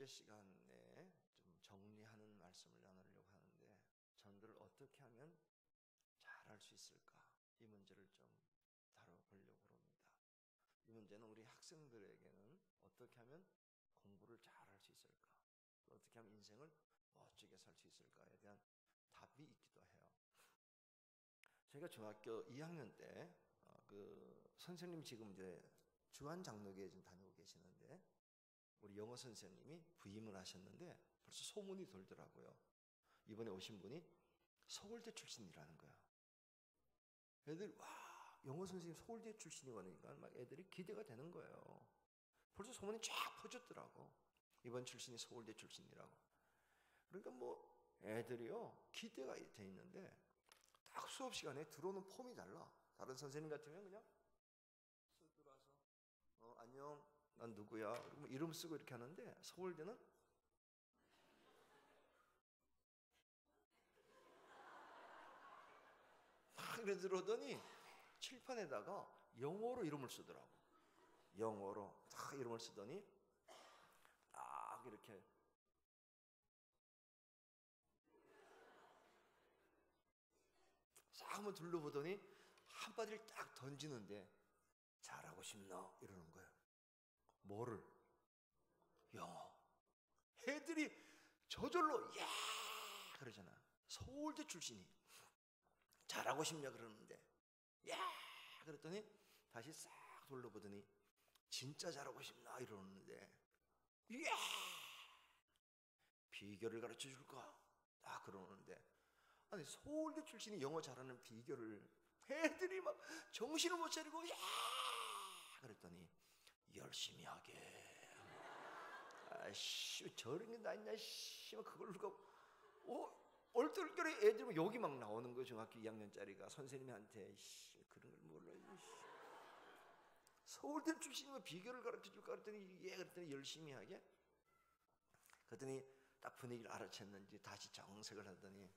번째 시간에 좀 정리하는 말씀을 나누려고 하는데, 전도를 어떻게 하면 잘할 수 있을까? 이 문제를 좀 다뤄보려고 합니다. 이 문제는 우리 학생들에게는 어떻게 하면 공부를 잘할 수 있을까? 어떻게 하면 인생을 멋지게 살 수 있을까에 대한 답이 있기도 해요. 제가 중학교 2학년 때 선생님 지금 이제 주한 장로교에 좀 다니고 계시는데, 우리 영어 선생님이 부임을 하셨는데 벌써 소문이 돌더라고요. 이번에 오신 분이 서울대 출신이라는 거야. 애들 와, 영어 선생님 서울대 출신이니까 막 애들이 기대가 되는 거예요. 벌써 소문이 쫙 퍼졌더라고. 이번 출신이 서울대 출신이라고. 그러니까 뭐 애들이요 기대가 돼 있는데, 딱 수업 시간에 들어오는 폼이 달라. 다른 선생님 같으면 그냥 쓱 들어와서 안녕, 난 누구야, 그리고 이름 쓰고 이렇게 하는데, 서울대는 막 이래 들어오더니 칠판에다가 영어로 이름을 쓰더라고. 영어로 딱 이름을 쓰더니 딱 이렇게 싹 한번 둘러보더니 한마디를 딱 던지는데, 잘하고 싶나? 이러는 거예요. 뭐를? 영어. 애들이 저절로 야 그러잖아. 서울대 출신이 잘하고 싶냐 그러는데, 야 그랬더니 다시 싹 돌려보더니 진짜 잘하고 싶나 이러는데, 야 비결을 가르쳐 줄까? 딱 그러는데, 아니 서울대 출신이 영어 잘하는 비결을 애들이 막 정신을 못 차리고 야 그랬더니 열심히 하게. 아씨 저런 게 나 있냐 씨, 그걸 누가 얼떨결에 애들 여기 막 나오는 거예요. 중학교 2학년짜리가 선생님한테 그런 걸 몰라요. 서울대 출신이면 비결을 가르쳐 줄까 그랬더니 그랬더니 열심히 하게. 그랬더니 딱 분위기를 알아챘는지 다시 정색을 하더니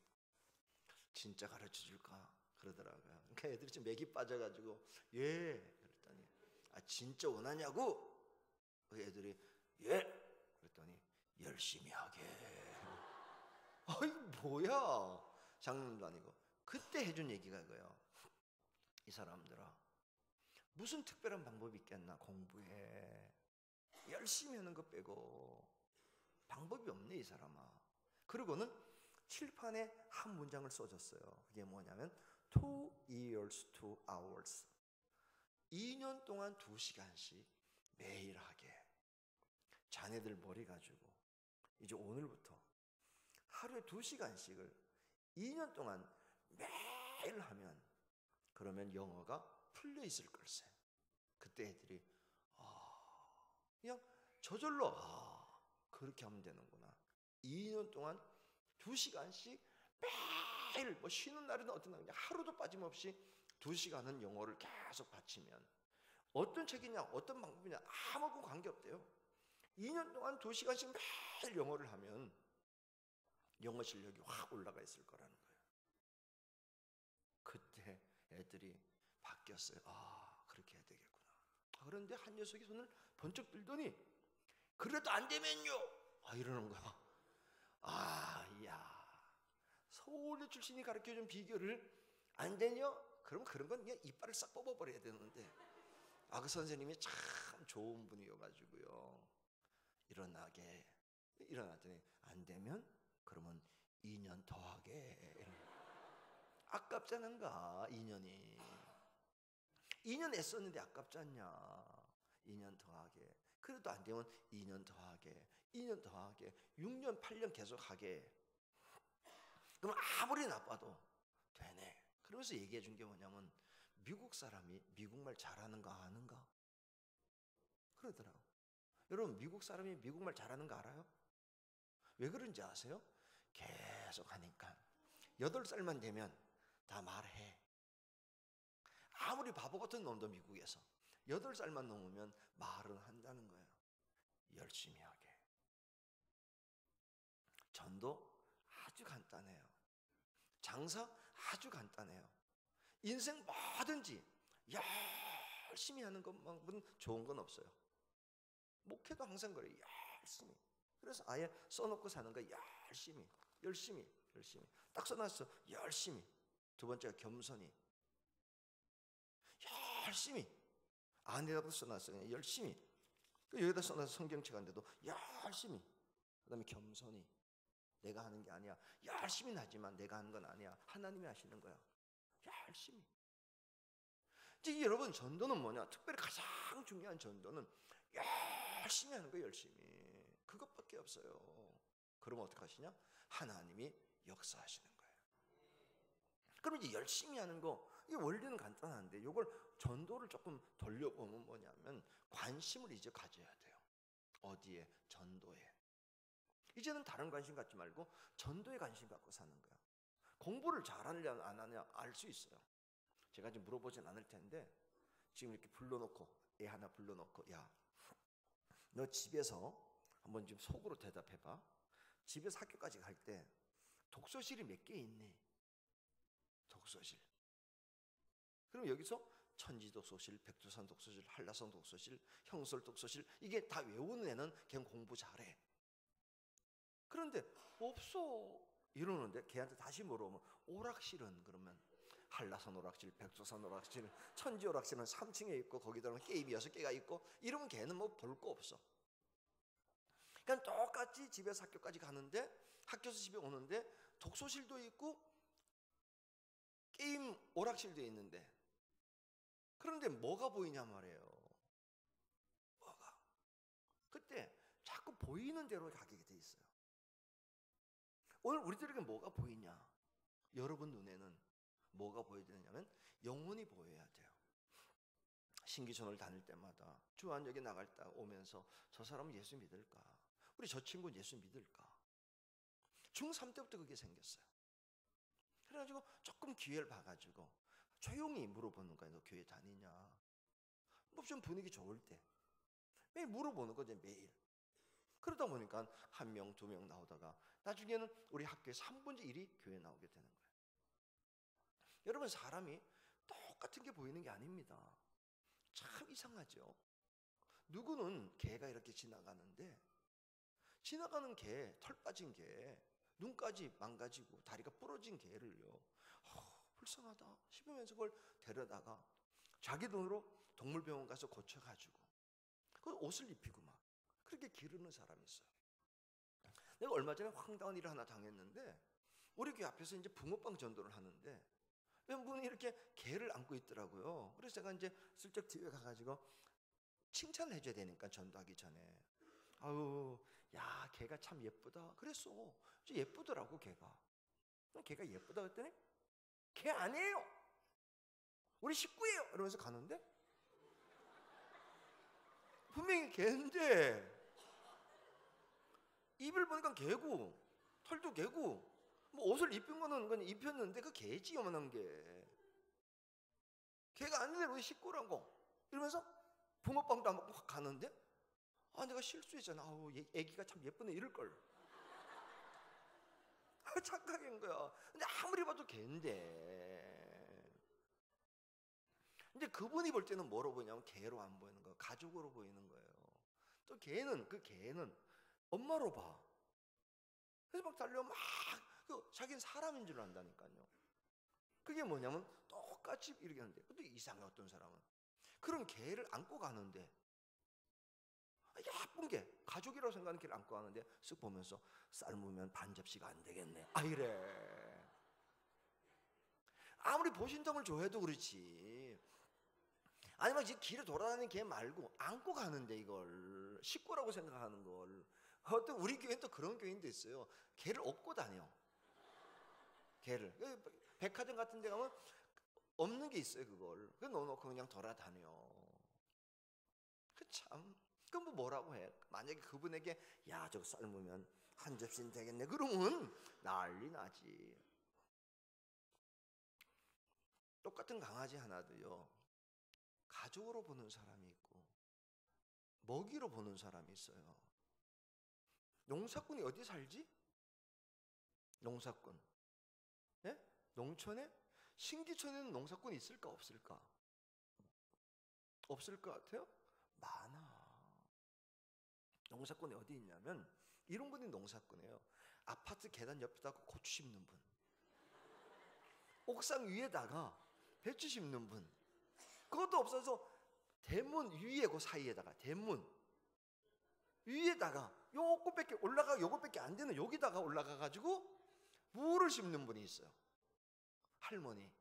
진짜 가르쳐 줄까 그러더라고요. 그러니까 애들이 좀 맥이 빠져가지고 그랬더니 진짜 원하냐고. 애들이 그랬더니 열심히 하게. 아이 뭐야, 장난도 아니고. 그때 해준 얘기가 이거예요. 이 사람들아, 무슨 특별한 방법이 있겠나. 공부해 열심히 하는 거 빼고 방법이 없네 이 사람아. 그리고는 칠판에 한 문장을 써줬어요. 그게 뭐냐면 2 years 2 hours, 2년 동안 2시간씩 매일 하게. 자네들 머리 가지고 이제 오늘부터 하루에 2시간씩을 2년 동안 매일 하면, 그러면 영어가 풀려 있을 걸세. 그때 애들이 그냥 저절로 그렇게 하면 되는구나. 2년 동안 2시간씩 매일, 뭐 쉬는 날은 어떤 날 그냥 하루도 빠짐없이 2시간은 영어를 계속 바치면, 어떤 책이냐 어떤 방법이냐 아무것도 관계없대요. 2년 동안 2시간씩 매일 영어를 하면 영어 실력이 확 올라가 있을 거라는 거예요. 그때 애들이 바뀌었어요. 그렇게 해야 되겠구나. 그런데 한 녀석이 손을 번쩍 들더니 그래도 안 되면요 이러는 거야. 야 서울대 출신이 가르쳐준 비결을 안 되냐? 그럼 그런 건 그냥 이빨을 싹 뽑아버려야 되는데, 그 선생님이 참 좋은 분이어가지고요, 일어나더니 안 되면 그러면 2년 더 하게. 아깝잖은가 2년이. 2년 애썼는데 아깝지 않냐. 2년 더 하게. 그래도 안 되면 2년 더 하게, 2년 더 하게, 6년 8년 계속 하게. 그럼 아무리 나빠도 되네. 그러면서 얘기해 준 게 뭐냐면, 미국 사람이 미국말 잘하는 거 아는가? 그러더라고. 여러분, 미국 사람이 미국말 잘하는 거 알아요? 왜 그런지 아세요? 계속 하니까. 8살만 되면 다 말해. 아무리 바보 같은 놈도 미국에서 8살만 넘으면 말은 한다는 거예요. 열심히 하게. 전도 아주 간단해요. 장사 아주 간단해요. 인생 뭐든지 열심히 하는 것만큼 좋은 건 없어요. 목회도 항상 그래요. 열심히. 그래서 아예 써놓고 사는 거야. 열심히. 딱 써놨어. 열심히. 두 번째가 겸손히. 열심히. 안에다도 써놨어. 그냥 열심히. 여기다 써놔서 성경책 안데도 열심히. 그 다음에 겸손히. 내가 하는 게 아니야. 열심히 하지만 내가 하는 건 아니야. 하나님이 하시는 거야. 열심히. 이제 여러분, 전도는 뭐냐? 특별히 가장 중요한 전도는 열심히 하는 거예요. 열심히. 그것밖에 없어요. 그럼 어떻게 하시냐? 하나님이 역사하시는 거예요. 그럼 이제 열심히 하는 거, 이 원리는 간단한데 이걸 전도를 조금 돌려보면 뭐냐면 관심을 이제 가져야 돼요. 어디에? 전도에. 이제는 다른 관심 갖지 말고 전도에 관심 갖고 사는 거야. 공부를 잘하느냐 안 하느냐 알 수 있어요. 제가 지금 물어보진 않을 텐데 지금 이렇게 불러놓고, 애 하나 불러놓고, 야, 너 집에서 한번 좀 속으로 대답해봐. 집에서 학교까지 갈 때 독서실이 몇 개 있니? 독서실. 그럼 여기서 천지 독서실, 백두산 독서실, 한라산 독서실, 형설 독서실, 이게 다 외우는 애는 그냥 공부 잘해. 그런데 없어 이러는데 걔한테 다시 물어보면 오락실은? 그러면 한라산 오락실, 백두산 오락실, 천지 오락실은 3층에 있고 거기다가 게임이 6개가 있고 이러면 걔는 뭐 볼 거 없어. 그러니까 똑같이 집에서 학교까지 가는데, 학교에서 집에 오는데 독서실도 있고 게임 오락실도 있는데, 그런데 뭐가 보이냐 말이에요. 뭐가? 그때 자꾸 보이는 대로 가게 돼 있어요. 오늘 우리들에게 뭐가 보이냐? 여러분 눈에는 뭐가 보여야 되냐면 영혼이 보여야 돼요. 신기촌을 다닐 때마다 주안역에 나갈 때 오면서 저 사람은 예수 믿을까? 우리 저 친구는 예수 믿을까? 중3 때부터 그게 생겼어요. 그래가지고 조금 기회를 봐가지고 조용히 물어보는 거예요. 너 교회 다니냐? 뭐 좀 분위기 좋을 때 매일 물어보는 거죠. 매일. 그러다 보니까 1명, 2명 나오다가 나중에는 우리 학교에 3분의 1이 교회 나오게 되는 거예요. 여러분, 사람이 똑같은 게 보이는 게 아닙니다. 참 이상하죠. 누구는 개가 이렇게 지나가는데, 지나가는 개, 털 빠진 개, 눈까지 망가지고 다리가 부러진 개를요, 불쌍하다 싶으면서 그걸 데려다가 자기 돈으로 동물병원 가서 고쳐가지고 그 옷을 입히고 막 그렇게 기르는 사람이 있어요. 내가 얼마 전에 황당한 일을 하나 당했는데, 우리 교회 앞에서 이제 붕어빵 전도를 하는데 분이 이렇게 개를 안고 있더라고요. 그래서 제가 이제 슬쩍 뒤에 가가지고 칭찬을 해줘야 되니까, 전도하기 전에, 아유, 야, 개가 참 예쁘다 그랬어. 예쁘더라고 개가. 개가 예쁘다 그랬더니 개 아니에요, 우리 식구예요 이러면서 가는데, 분명히 개인데 입을 보니까 개고 털도 개고 뭐 옷을 입힌 거는 그냥 입혔는데 그 개지, 요만한 게. 개가 아닌데 우리 식구라고 이러면서 붕어빵도 안 먹고 확 가는데, 아, 내가 실수했잖아. 아우, 애기가 참 예쁘네 이럴걸. 착각인 거야. 근데 아무리 봐도 개인데. 근데 그분이 볼 때는 뭐로 보냐면 개로 안 보이는 거예요. 가족으로 보이는 거예요. 또 개는, 그 개는 엄마로 봐. 그래서 막 달려 막 자기는 사람인 줄 안다니까요. 그게 뭐냐면 똑같이 이렇게 하는데, 근데 이상해. 어떤 사람은 그런 개를 안고 가는데, 예쁜 개, 가족이라고 생각하는 개를 안고 가는데 쓱 보면서 삶으면 반 접시가 안 되겠네, 아, 이래. 아무리 보신탕을 줘도 그렇지. 아니면 이제 길에 돌아다니는 개 말고 안고 가는데, 이걸 식구라고 생각하는 걸. 어떤 우리 교회는 또 그런 교인도 있어요. 개를 업고 다녀. 개를 백화점 같은 데 가면 없는 게 있어요. 그걸 넣어놓고 그냥 돌아다녀. 그 참, 그럼 뭐라고 해? 만약에 그분에게 야, 저거 삶으면 한 접시는 되겠네 그러면 난리 나지. 똑같은 강아지 하나도요, 가족으로 보는 사람이 있고 먹이로 보는 사람이 있어요. 농사꾼이 어디 살지? 농사꾼. 예? 농촌에? 신기촌에는 농사꾼이 있을까 없을까? 없을 것 같아요? 많아. 농사꾼이 어디 있냐면 이런 분이 농사꾼이에요. 아파트 계단 옆에다가 고추 심는 분, 옥상 위에다가 배추 심는 분, 그것도 없어서 대문 위에 그 사이에다가 대문 위에다가 요것밖에 요것밖에 안 되는 여기다가 올라가 가지고 무를 심는 분이 있어요. 할머니.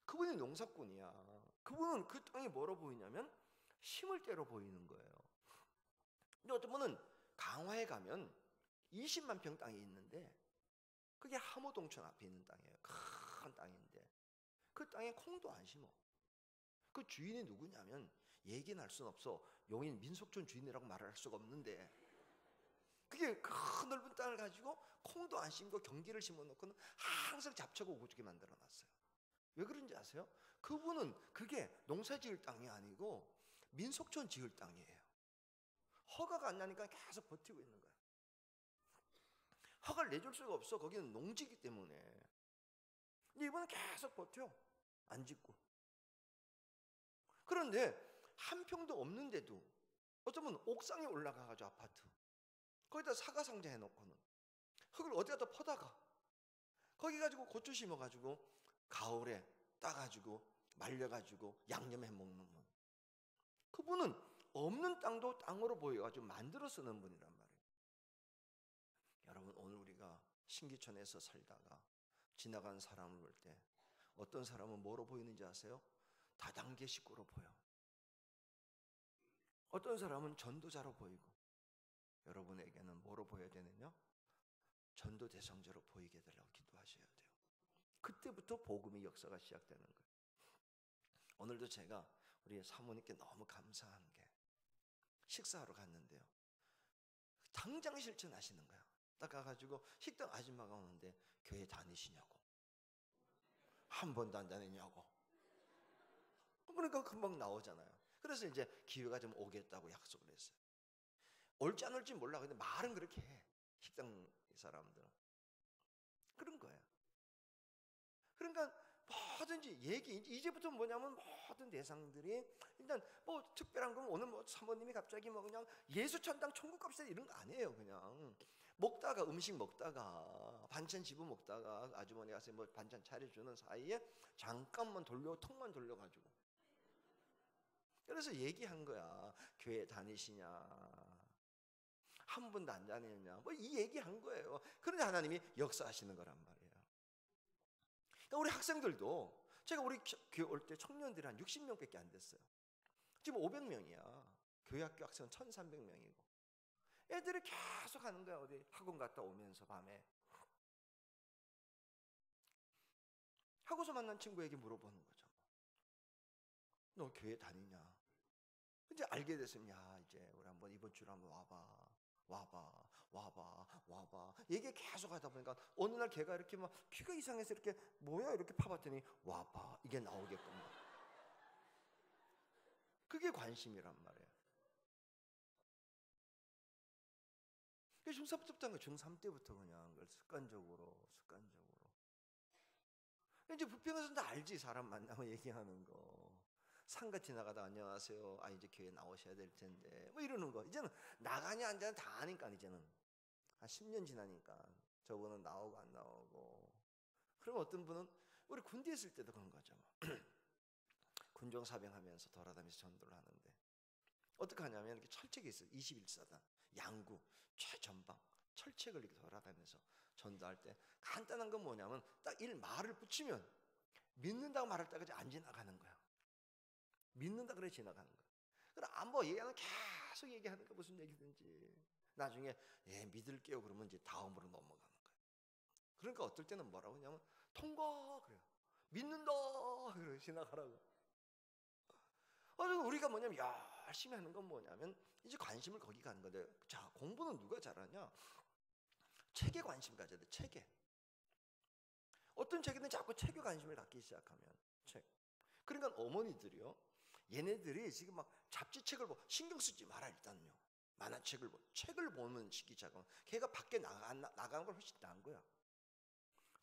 그분이 농사꾼이야. 그분은 그 땅이 뭐로 보이냐면 심을 때로 보이는 거예요. 근데 어떤 분은 강화에 가면 20만 평 땅이 있는데 그게 함호동천 앞에 있는 땅이에요. 큰 땅인데 그 땅에 콩도 안 심어. 그 주인이 누구냐면 얘기는 할 수는 없어. 용인 민속촌 주인이라고 말을 할 수가 없는데 그게 큰 넓은 땅을 가지고 콩도 안 심고 경기를 심어놓고는 항상 잡초가 우거지게 만들어놨어요. 왜 그런지 아세요? 그분은 그게 농사지을 땅이 아니고 민속촌 지을 땅이에요. 허가가 안 나니까 계속 버티고 있는 거야. 허가를 내줄 수가 없어. 거기는 농지이기 때문에. 근데 이분은 계속 버텨. 안 짓고. 그런데 한 평도 없는데도 어쩌면 옥상에 올라가가지고 아파트 거기다 사과 상자 해놓고는 흙을 어디다 퍼다가 거기 가지고 고추 심어가지고 가을에 따가지고 말려가지고 양념해 먹는 분. 그분은 없는 땅도 땅으로 보여가지고 만들어 쓰는 분이란 말이에요. 여러분, 오늘 우리가 신기촌에서 살다가 지나간 사람을 볼 때 어떤 사람은 뭐로 보이는지 아세요? 다단계 식구로 보여. 어떤 사람은 전도자로 보이고, 여러분에게는 뭐로 보여야 되느냐? 전도 대상자로 보이게 되려고 기도하셔야 돼요. 그때부터 복음의 역사가 시작되는 거예요. 오늘도 제가 우리 사모님께 너무 감사한 게 식사하러 갔는데요. 당장 실천하시는 거야. 딱 가가지고 식당 아줌마가 오는데 교회 다니시냐고. 한 번도 안 다니냐고. 그러니까 금방 나오잖아요. 그래서 이제 기회가 좀 오겠다고 약속을 했어요. 올지 안 올지 몰라. 근데 말은 그렇게 해. 식당 사람들은. 그런 거예요. 그러니까 뭐든지 이제부터 뭐냐면 모든 대상들이 일단 뭐 특별한 건 오늘 뭐 사모님이 갑자기 뭐 그냥 예수 천당 천국 갑시다 이런 거 아니에요. 그냥 먹다가 음식 먹다가 반찬 집어 먹다가 아주머니 가서 뭐 반찬 차려주는 사이에 잠깐만 턱만 돌려가지고 그래서 얘기한 거야. 교회 다니시냐? 한 번도 안 다니느냐? 뭐 이 얘기한 거예요. 그런데 하나님이 역사하시는 거란 말이에요. 그러니까 우리 학생들도 제가 우리 교회 올 때 청년들이 한 60명밖에 안 됐어요. 지금 500명이야. 교회학교 학생은 1300명이고 애들이 계속 하는 거야. 어디 학원 갔다 오면서 밤에 하고서 만난 친구에게 물어보는 거죠. 너 교회 다니냐? 이제 알게 됐으면 야 이제 우리 한번 이번 주로 한번 와봐 얘기 계속 하다 보니까 어느 날 걔가 이렇게 막 귀가 이상해서 이렇게 뭐야 이렇게 파봤더니 와봐 이게 나오게끔 그게 관심이란 말이에요. 중4 때부터 중3 때부터 그냥 그걸 습관적으로 이제 부평에서는 다 알지. 사람 만나면 얘기하는 거 상가 지나가다 안녕하세요. 아 이제 교회 나오셔야 될 텐데 뭐 이러는 거. 이제는 나가냐 안 가냐 다 아니까 이제는 한 10년 지나니까 저분은 나오고 안 나오고. 그럼 어떤 분은 우리 군대 있을 때도 그런 거죠. 군종 사병하면서 돌아다니면서 전도를 하는데 어떻게 하냐면 이렇게 철책이 있어요. 21사단 양구 최전방 철책을 이렇게 돌아다니면서 전도할 때 간단한 건 뭐냐면 딱 말을 붙이면 믿는다고 말할 때까지 안 지나가는 거야. 믿는다 그래 지나가는 거야. 그럼 뭐 얘기하면 계속 얘기하는 거 무슨 얘기든지 나중에 믿을게요 그러면 이제 다음으로 넘어가는 거야. 그러니까 어떨 때는 뭐라고 하냐면 통과 그래요. 믿는다 그래 지나가라고. 우리가 뭐냐면 열심히 하는 건 뭐냐면 이제 관심을 거기 가는 건데 자 공부는 누가 잘하냐? 책에 관심 가져야 돼. 책에. 어떤 책이든 자꾸 책에 관심을 갖기 시작하면 책. 그러니까 어머니들이요. 얘네들이 지금 막 잡지책을 신경 쓰지 마라 일단요. 만화책을 책을 보는 시기 시작하면 걔가 밖에 나가는 걸 훨씬 나은 거야.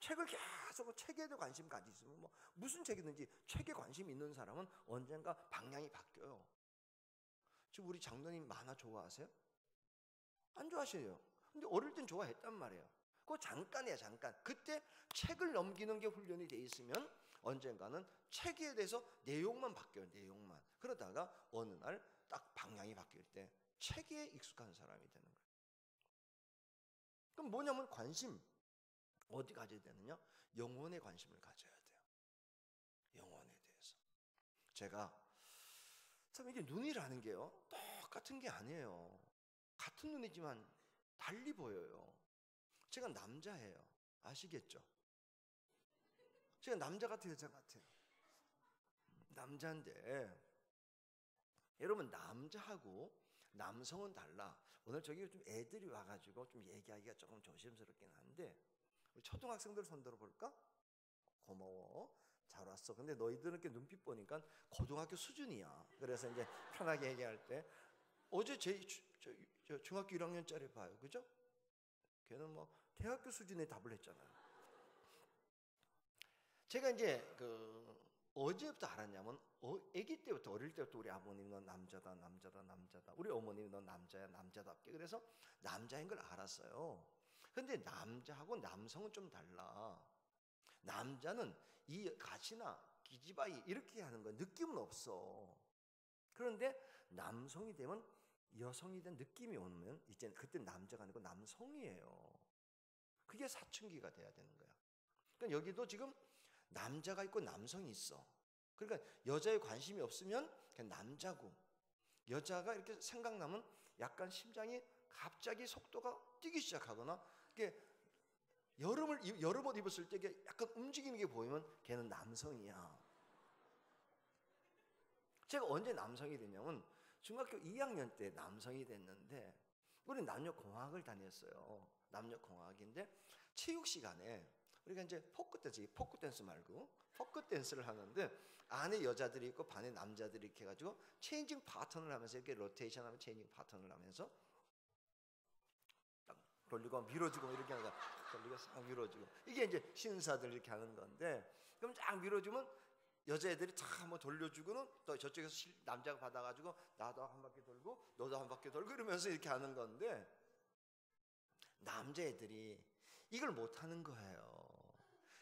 책을 계속 책에도 관심 가지면 뭐 무슨 책이든지 책에 관심 있는 사람은 언젠가 방향이 바뀌어요. 지금 우리 장로님 만화 좋아하세요? 안 좋아하시네요. 근데 어릴 땐 좋아했단 말이에요. 그거 잠깐이야, 잠깐. 그때 책을 넘기는 게 훈련이 돼 있으면 언젠가는 책에 대해서 내용만 바뀌어요, 내용만. 그러다가 어느 날 딱 방향이 바뀔 때 책에 익숙한 사람이 되는 거예요. 그럼 뭐냐면 관심. 어디 가져야 되느냐? 영혼에 관심을 가져야 돼요. 영혼에 대해서. 제가 참 이게 눈이라는 게요, 똑같은 게 아니에요. 같은 눈이지만 달리 보여요. 제가 남자예요. 아시겠죠? 제가 남자 같아요, 여자 같아요? 남자인데 여러분, 남자하고 남성은 달라. 오늘 저기 좀 애들이 와가지고 좀 얘기하기가 조금 조심스럽긴 한데, 우리 초등학생들 손 들어볼까? 고마워. 잘 왔어. 근데 너희들은 이렇게 눈빛 보니까 고등학교 수준이야. 그래서 이제 편하게 얘기할 때, 어제 저 중학교 1학년짜리 봐요. 그죠? 걔는 뭐 대학교 수준의 답을 했잖아요. 제가 이제 어제부터 알았냐면, 아기 때부터, 어릴 때부터 우리 아버님 넌 남자다, 남자다, 남자다. 우리 어머님 넌 남자야, 남자답게. 그래서 남자인 걸 알았어요. 근데 남자하고 남성은 좀 달라. 남자는 이 가시나 기지바이 이렇게 하는 거 느낌은 없어. 그런데 남성이 되면, 여성이 된 느낌이 오면 이제 그때 남자가 아니고 남성이에요. 그게 사춘기가 돼야 되는 거야. 그러니까 여기도 지금 남자가 있고 남성이 있어. 그러니까 여자에 관심이 없으면 그냥 남자고, 여자가 이렇게 생각나면 약간 심장이 갑자기 속도가 뛰기 시작하거나, 이게 여러 옷 입었을 때 이게 약간 움직이는 게 보이면 걔는 남성이야. 제가 언제 남성이 됐냐면 중학교 2학년 때 남성이 됐는데, 우리 남녀공학을 다녔어요. 남녀공학인데 체육 시간에 우리가 이제 포크 댄스 말고 포크 댄스를 하는데, 안에 여자들이 있고 반에 남자들이 이렇게 해가지고 체인징 파턴을 하면서, 이렇게 로테이션하면 체인징 파턴을 하면서 딱 돌리고 밀어주고 이렇게 하는 거야. 돌리고 싹 밀어주고, 이게 이제 신사들 이렇게 하는 건데, 그럼 쫙 밀어주면 여자애들이 쫙 한번 돌려주고는 또 저쪽에서 남자가 받아가지고 나도 한 바퀴 돌고 너도 한 바퀴 돌고 이러면서 이렇게 하는 건데, 남자애들이 이걸 못하는 거예요.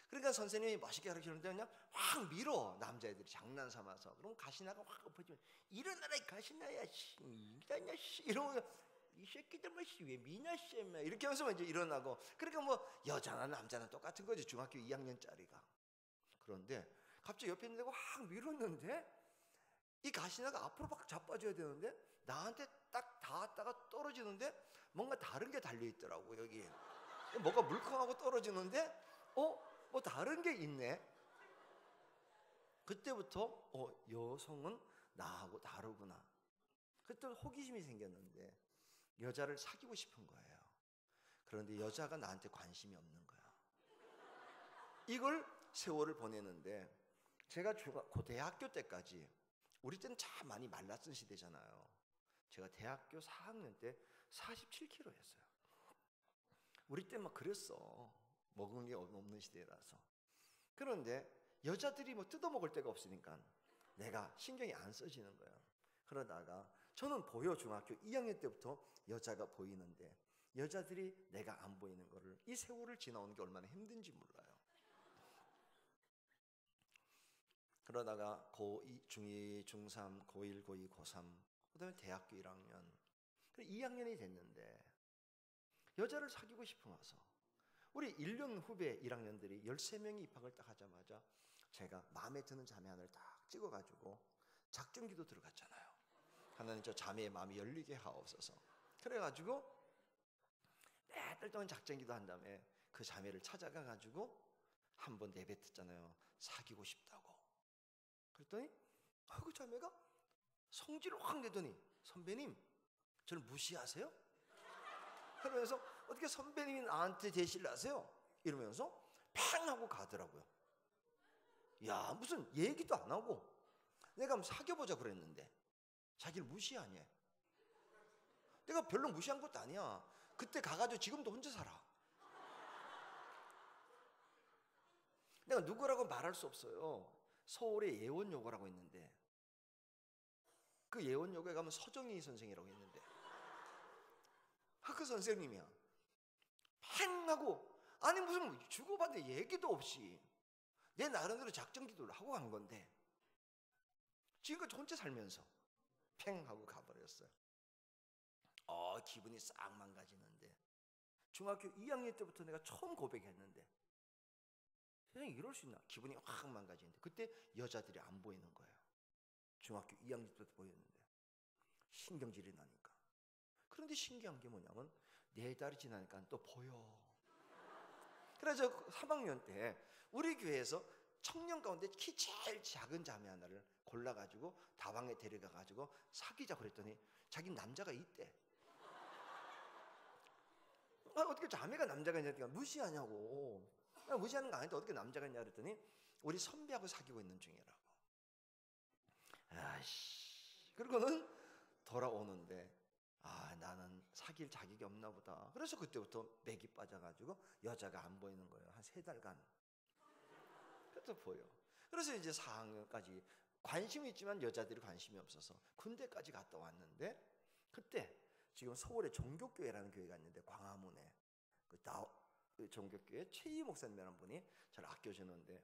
그러니까 선생님이 멋있게 가르치는데 그냥 확 밀어, 남자애들이 장난 삼아서. 그럼 가시나가 확 엎어지면, 일어나라 이 가시나야, 씨, 일어나 씨, 이러면 이 새끼들만 씨 왜 미냐 씨, 이렇게 하면서 이제 일어나고. 그러니까 뭐 여자나 남자나 똑같은 거지, 중학교 2학년짜리가. 그런데 갑자기 옆에 있는 데가 확 밀었는데, 이 가시나가 앞으로 막 자빠져야 되는데 나한테 딱 닿았다가 떨어지는데 뭔가 다른 게 달려 있더라고. 여기 뭐가 물컹하고 떨어지는데, 뭐 다른 게 있네. 그때부터 여성은 나하고 다르구나. 그때 호기심이 생겼는데 여자를 사귀고 싶은 거예요. 그런데 여자가 나한테 관심이 없는 거야. 이걸 세월을 보내는데, 제가 고대학교 때까지, 우리 때는 참 많이 말랐던 시대잖아요. 제가 대학교 4학년 때 47kg였어요. 우리 때 막 그랬어. 먹은 게 없는 시대라서. 그런데 여자들이 뭐 뜯어먹을 데가 없으니까 내가 신경이 안 써지는 거예요. 그러다가 저는 보여, 중학교 2학년 때부터 여자가 보이는데 여자들이 내가 안 보이는 거를, 이 세월을 지나오는 게 얼마나 힘든지 몰라요. 그러다가 고2, 중2, 중3, 고1, 고2, 고3, 그 다음에 대학교 1학년, 2학년이 됐는데 여자를 사귀고 싶어 와서, 우리 1년 후배 1학년들이 13명이 입학을 딱 하자마자 제가 마음에 드는 자매 하나를 딱 찍어가지고 작전기도 들어갔잖아요. 하나님, 저 자매의 마음이 열리게 하옵소서. 그래가지고 몇 달 동안 작전기도 한 다음에 그 자매를 찾아가가지고 한번 내뱉었잖아요. 사귀고 싶다고. 그랬더니 그 자매가 성질을 확 내더니, 선배님 저를 무시하세요? 그러면서 어떻게 선배님이 나한테 대시를 하세요? 이러면서 팡 하고 가더라고요. 야, 무슨 얘기도 안 하고 내가 한번 사귀어보자 그랬는데 자기를 무시하냐. 내가 별로 무시한 것도 아니야. 그때 가가지고 지금도 혼자 살아. 내가 누구라고 말할 수 없어요. 서울에 예원여고라고 있는데, 그 예원여고에 가면 서정희 선생이라고 있는데, 학교 선생님이야. 팽 하고, 아니 무슨 주고받은 얘기도 없이 내 나름대로 작전 기도를 하고 간 건데 지금까지 혼자 살면서 팽 하고 가버렸어요. 기분이 싹 망가지는데, 중학교 2학년 때부터 내가 처음 고백했는데 세상에 이럴 수 있나? 기분이 확 망가지는데 그때 여자들이 안 보이는 거예요. 중학교 2학년 때부터 보였는데 신경질이 나니까. 그런데 신기한 게 뭐냐면 4달이 지나니까 또 보여. 그래서 3학년 때 우리 교회에서 청년 가운데 키 제일 작은 자매 하나를 골라가지고 다방에 데려가가지고 사귀자 그랬더니 자기 남자가 있대. 어떻게 자매가 남자가 있냐니까 무시하냐고. 무시하는 거 아닌데 어떻게 남자가 있냐 그랬더니 우리 선배하고 사귀고 있는 중이라고. 아이씨. 그리고는 돌아오는데 나는 사귈 자격이 없나 보다. 그래서 그때부터 맥이 빠져가지고 여자가 안 보이는 거예요. 한 3달간. 그래서 보여. 그래서 이제 4학년까지 관심이 있지만 여자들이 관심이 없어서 군대까지 갔다 왔는데, 그때 지금 서울에 종교교회라는 교회가 있는데 광화문에 그 종교교회 최희 목사님이라는 분이 저를 아껴주는데,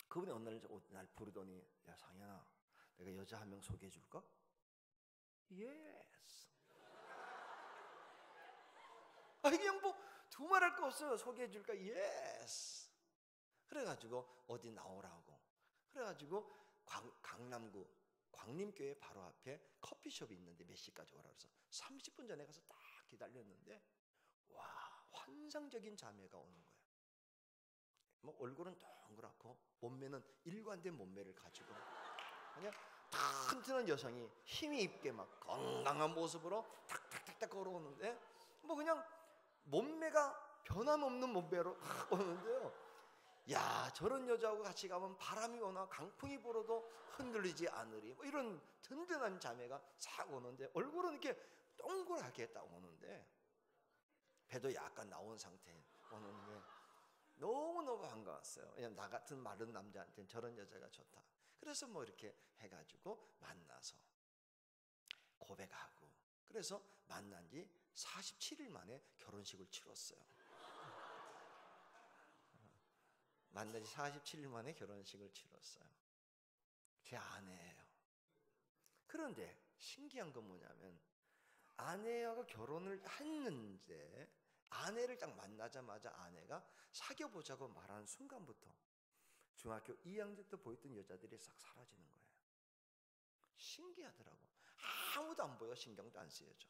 그분이 어느 날 부르더니 야 상현아, 내가 여자 한 명 소개해 줄까? 예스. 그냥 뭐 두말할 거 없어요. 소개해 줄까? 예스. 그래가지고 어디 나오라고. 그래가지고 강남구 광림교회 바로 앞에 커피숍이 있는데 몇 시까지 오라 그래서 30분 전에 가서 딱 기다렸는데 와, 환상적인 자매가 오는 거예요. 뭐 얼굴은 동그랗고 몸매는 일관된 몸매를 가지고 그냥 튼튼한 여성이 힘이 있게 막 건강한 모습으로 탁탁탁탁 걸어오는데 뭐 그냥 몸매가 변함없는 몸매로 오는데요. 야, 저런 여자하고 같이 가면 바람이 오나 강풍이 불어도 흔들리지 않으리, 뭐 이런 든든한 자매가 싹 오는데 얼굴은 이렇게 동그랗게 딱 오는데 배도 약간 나온 상태에 오는데 너무너무 반가웠어요. 그냥 나 같은 마른 남자한테는 저런 여자가 좋다. 그래서 뭐 이렇게 해가지고 만나서 고백하고, 그래서 만난 지 47일 만에 결혼식을 치렀어요. 만난 지 47일 만에 결혼식을 치렀어요. 제 아내예요. 그런데 신기한 건 뭐냐면 아내하고 결혼을 했는데 아내를 딱 만나자마자 아내가 사귀어보자고 말하는 순간부터 중학교 2학년 때 보였던 여자들이 싹 사라지는 거예요. 신기하더라고. 아무도 안 보여. 신경도 안 쓰여져.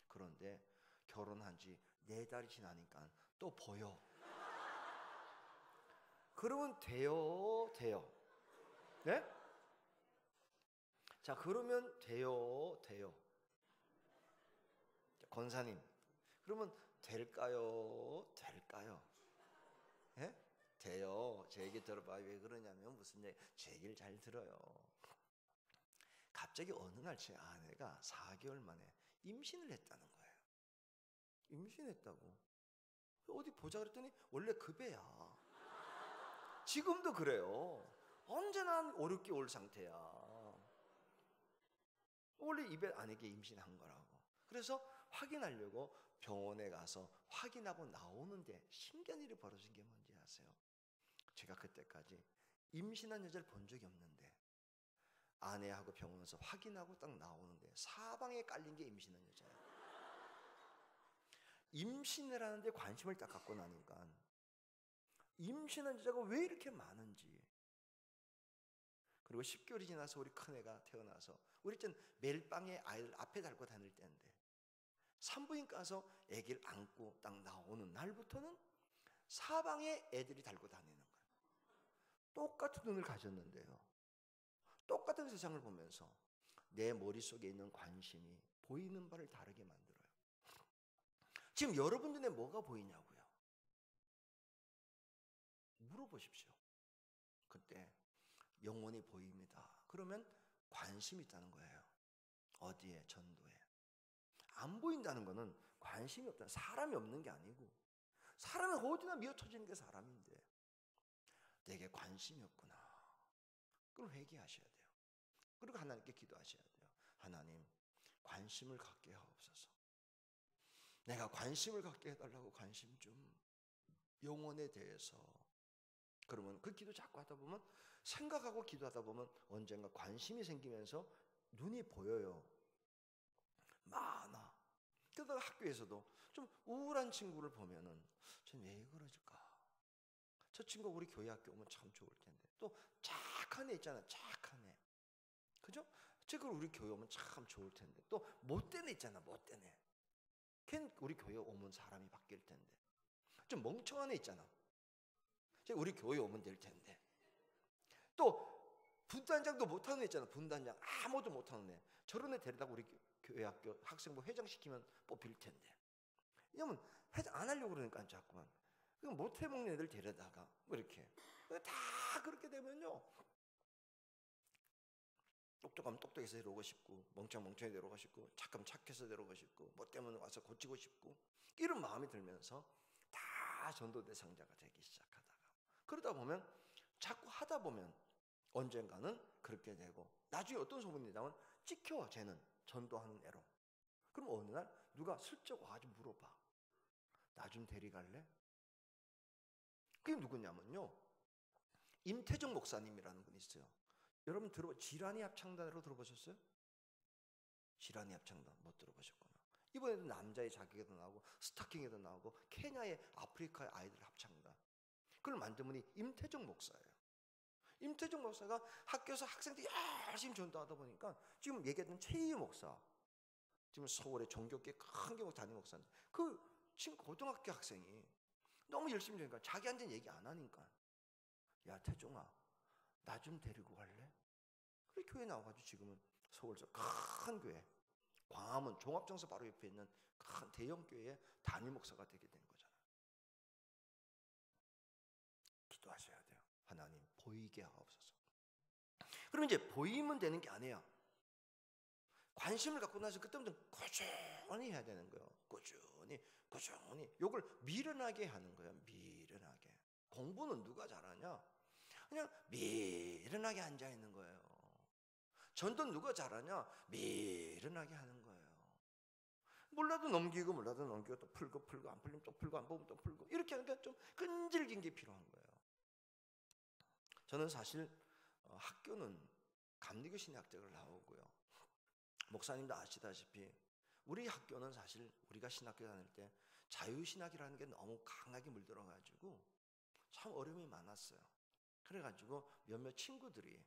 그런데 결혼한 지 4달이 지나니까 또 보여. 그러면 돼요. 네? 자, 그러면 돼요. 권사님, 그러면 될까요? 예? 돼요. 제 얘기 들어봐요. 왜 그러냐면 무슨 얘기, 제 얘기를 잘 들어요. 갑자기 어느 날 제 아내가 4개월 만에 임신을 했다는 거예요. 임신했다고. 어디 보자 그랬더니 원래 급해야. 지금도 그래요. 언제나 한 5, 6개월 상태야. 원래 입에 아내게 임신한 거라고. 그래서 확인하려고 병원에 가서 확인하고 나오는데 신기한 일이 벌어진 게 뭔지 아세요? 제가 그때까지 임신한 여자를 본 적이 없는데 아내하고 병원에서 확인하고 딱 나오는데 사방에 깔린 게 임신한 여자예요. 임신을 하는데 관심을 딱 갖고 나니까 임신한 여자가 왜 이렇게 많은지. 그리고 10개월이 지나서 우리 큰애가 태어나서 우리 땐 멜빵에 아이를 앞에 달고 다닐 때인데 산부인과 가서 아기를 안고 딱 나오는 날부터는 사방에 애들이 달고 다니는 거예요. 똑같은 눈을 가졌는데요. 똑같은 세상을 보면서 내 머릿속에 있는 관심이 보이는 바를 다르게 만들어요. 지금 여러분 눈에 뭐가 보이냐고요? 물어보십시오. 그때 영원히 보입니다. 그러면 관심이 있다는 거예요. 어디에? 전도에. 안 보인다는 거는 관심이 없다. 사람이 없는 게 아니고 사람은 어디나 미어터지는 게 사람인데 내게 관심이 없구나. 그럼 회개하셔야 돼요. 그리고 하나님께 기도하셔야 돼요. 하나님, 관심을 갖게 하옵소서. 내가 관심을 갖게 해달라고 관심 좀. 영혼에 대해서. 그러면 그 기도 자꾸 하다 보면 생각하고 기도하다 보면 언젠가 관심이 생기면서 눈이 보여요. 많아. 그러다가 학교에서도 좀 우울한 친구를 보면은 쟤왜 그러실까? 저 친구 우리 교회 학교 오면 참 좋을 텐데. 또 착한 애 있잖아. 착한 애. 그죠? 저걸 우리 교회 오면 참 좋을 텐데. 또 못된 애 있잖아. 못된 애. 걔는 우리 교회 오면 사람이 바뀔 텐데. 좀 멍청한 애 있잖아. 우리 교회 오면 될 텐데. 또 분단장도 못하는 애 있잖아. 분단장 아무도 못하는 애. 저런 애 데려다가 우리 교회 학교 학생부 회장시키면 뽑힐 텐데. 이러면 회장 안 하려고 그러니까 자꾸만. 못 해먹는 애들 데려다가 뭐 이렇게 다 그렇게 되면요. 똑똑하면 똑똑해서 데려오고 싶고, 멍청해 데려오고 싶고, 착하면 착해서 데려오고 싶고, 뭐 때문에 와서 고치고 싶고, 이런 마음이 들면서 다 전도 대상자가 되기 시작하다가, 그러다 보면 자꾸 하다 보면 언젠가는 그렇게 되고, 나중에 어떤 소문이 나면 찍혀. 쟤는 전도하는 애로. 그럼 어느 날 누가 슬쩍 와가지고 물어봐. 나 좀 데려갈래? 그게 누구냐면요, 임태정 목사님이라는 분이 있어요. 여러분 지라니 합창단으로 들어보셨어요? 지라니 합창단 못 들어보셨구나. 이번에도 남자의 자격에도 나오고 스타킹에도 나오고 케냐의 아프리카의 아이들 합창단. 그걸 만든 분이 임태정 목사예요. 임태정 목사가 학교에서 학생들이 열심히 전도하다 보니까 지금 얘기했던 최희 목사, 지금 서울의 종교계 큰 교회 담임 목사인데, 그 지금 고등학교 학생이 너무 열심히 되니까 자기한테는 얘기 안 하니까, 야 태종아 나 좀 데리고 갈래? 그래 교회 나와가지고 지금은 서울서 큰 교회, 광화문 종합정서 바로 옆에 있는 큰 대형 교회의 담임 목사가 되게 된 거잖아요. 기도하셔야 돼요. 하나님 보이게 하옵소서. 그럼 이제 보이면 되는 게 아니에요. 관심을 갖고 나서 그때부터 꾸준히 해야 되는 거예요. 꾸준히 요걸 미련하게 하는 거예요. 미련하게. 공부는 누가 잘하냐? 그냥 미련하게 앉아 있는 거예요. 전도는 누가 잘하냐? 미련하게 하는 거예요. 몰라도 넘기고 또 풀고 안 풀리면 또 풀고 안 보면 또 풀고, 이렇게 하니까 좀 끈질긴 게 필요한 거예요. 저는 사실 학교는 감리교 신학대학을 나오고요. 목사님도 아시다시피 우리 학교는 사실 우리가 신학교 다닐 때 자유신학이라는 게 너무 강하게 물들어가지고 참 어려움이 많았어요. 그래가지고 몇몇 친구들이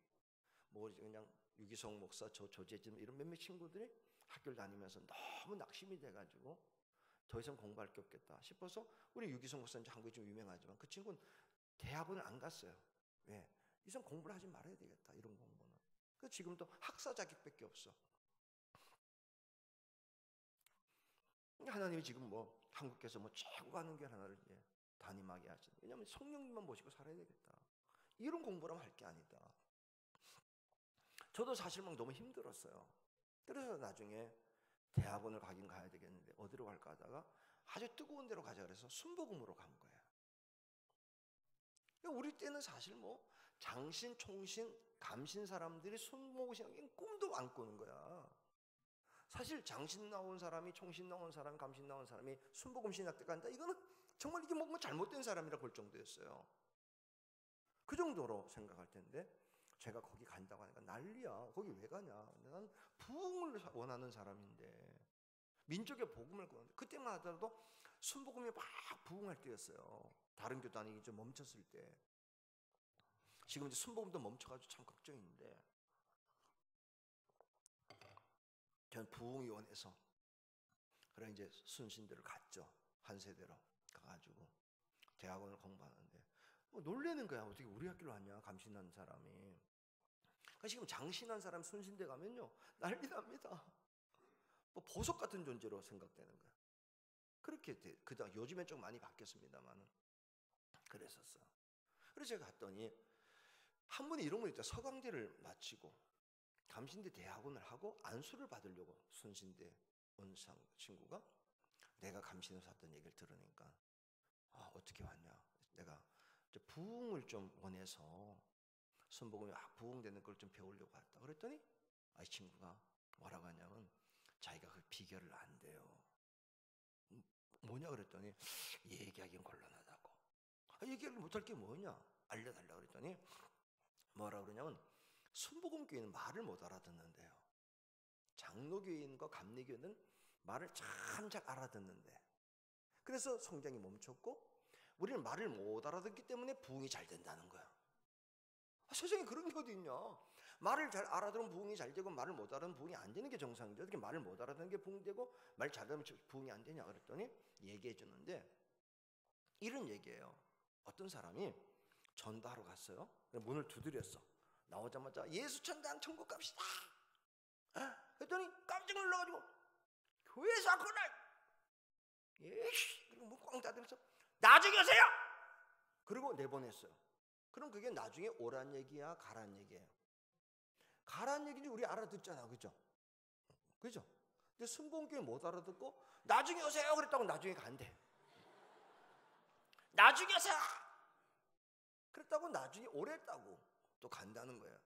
뭐 그냥 유기성 목사, 조재진 이런 몇몇 친구들이 학교를 다니면서 너무 낙심이 돼가지고 더 이상 공부할 게 없겠다 싶어서, 우리 유기성 목사님 한국에 좀 유명하지만 그 친구는 대학원을 안 갔어요. 왜? 이상 공부를 하지 말아야 되겠다, 이런 공부는. 그래서 지금도 학사 자격밖에 없어. 하나님이 지금 뭐 한국에서 뭐 최고 가는 길 하나를 이제 담임하게 하시는. 왜냐하면 성령님만 모시고 살아야 되겠다. 이런 공부라면 할 게 아니다. 저도 사실 막 너무 힘들었어요. 그래서 나중에 대학원을 가긴 가야 되겠는데 어디로 갈까 하다가 아주 뜨거운 데로 가자 그래서 순복음으로 간 거예요. 우리 때는 사실 뭐 장신, 총신, 감신 사람들이 순복음이 꿈도 안 꾸는 거야. 사실 장신 나온 사람이, 총신 나온 사람이, 감신 나온 사람이 순복음 신학대 간다, 이거는 정말 이게 뭐 잘못된 사람이라 볼 정도였어요. 그 정도로 생각할 텐데, 제가 거기 간다고 하니까 난리야. 거기 왜 가냐? 난 부흥을 원하는 사람인데, 민족의 복음을 구하는데, 그때만 하더라도 순복음이 막 부흥할 때였어요. 다른 교도 다니기 좀 멈췄을 때. 지금 이제 순복음도 멈춰가지고 참 걱정인데, 전 부흥이 원해서 그래 이제 순신대를 갔죠. 한 세대로 가가지고 대학원을 공부하는데 놀래는 거야. 어떻게 우리 학교로 왔냐, 감신한 사람이. 그러니까 지금 장신한 사람 순신대 가면요 난리 납니다. 뭐 보석 같은 존재로 생각되는 거야. 그렇게 그다음 요즘엔 좀 많이 바뀌었습니다만은 그랬었어. 그래서 제가 갔더니 한 분이 이런 분 있다. 서강대를 마치고 감신대 대학원을 하고 안수를 받으려고 순신대 온 친구가, 내가 감신에서 왔던 얘기를 들으니까 어떻게 왔냐, 내가 부흥을 좀 원해서 순복음이 부흥되는 걸 좀 배우려고 왔다 그랬더니 이 친구가 뭐라고 하냐면 자기가 그 비결을 안 돼요. 뭐냐 그랬더니 얘기하기는 곤란하다고. 얘기를 못할 게 뭐냐? 알려달라 그랬더니 뭐라 그러냐면 순복음교회는 말을 못 알아듣는데요. 장로교인과 감리교는 말을 참 잘 알아듣는데, 그래서 성장이 멈췄고 우리는 말을 못 알아듣기 때문에 부흥이 잘 된다는 거야. 세상에 그런 게 어디 있냐? 말을 잘 알아들으면 부흥이 잘 되고 말을 못 알아들으면 부흥이 안 되는 게 정상이죠. 어떻게 말을 못 알아듣는 게 부흥되고 말 잘 들으면 부흥이 안 되냐 그랬더니 얘기해 주는데 이런 얘기예요. 어떤 사람이 전도하러 갔어요. 문을 두드렸어. 나오자마자 예수 천당 천국 갑시다. 그랬더니 깜짝 놀라가지고 교회에서 왔구나. 예씨. 그리고 문 꽝 닫으면서 나중에 오세요. 그리고 내보냈어요. 그럼 그게 나중에 오란 얘기야, 가란 얘기예요? 가란 얘기인지 우리 알아듣잖아, 그죠? 그죠? 근데 순복음교회 못 알아듣고 나중에 오세요 그랬다고 나중에 간대. 나중에 오세요 그랬다고 나중에 오랬다고 또 간다는 거예요.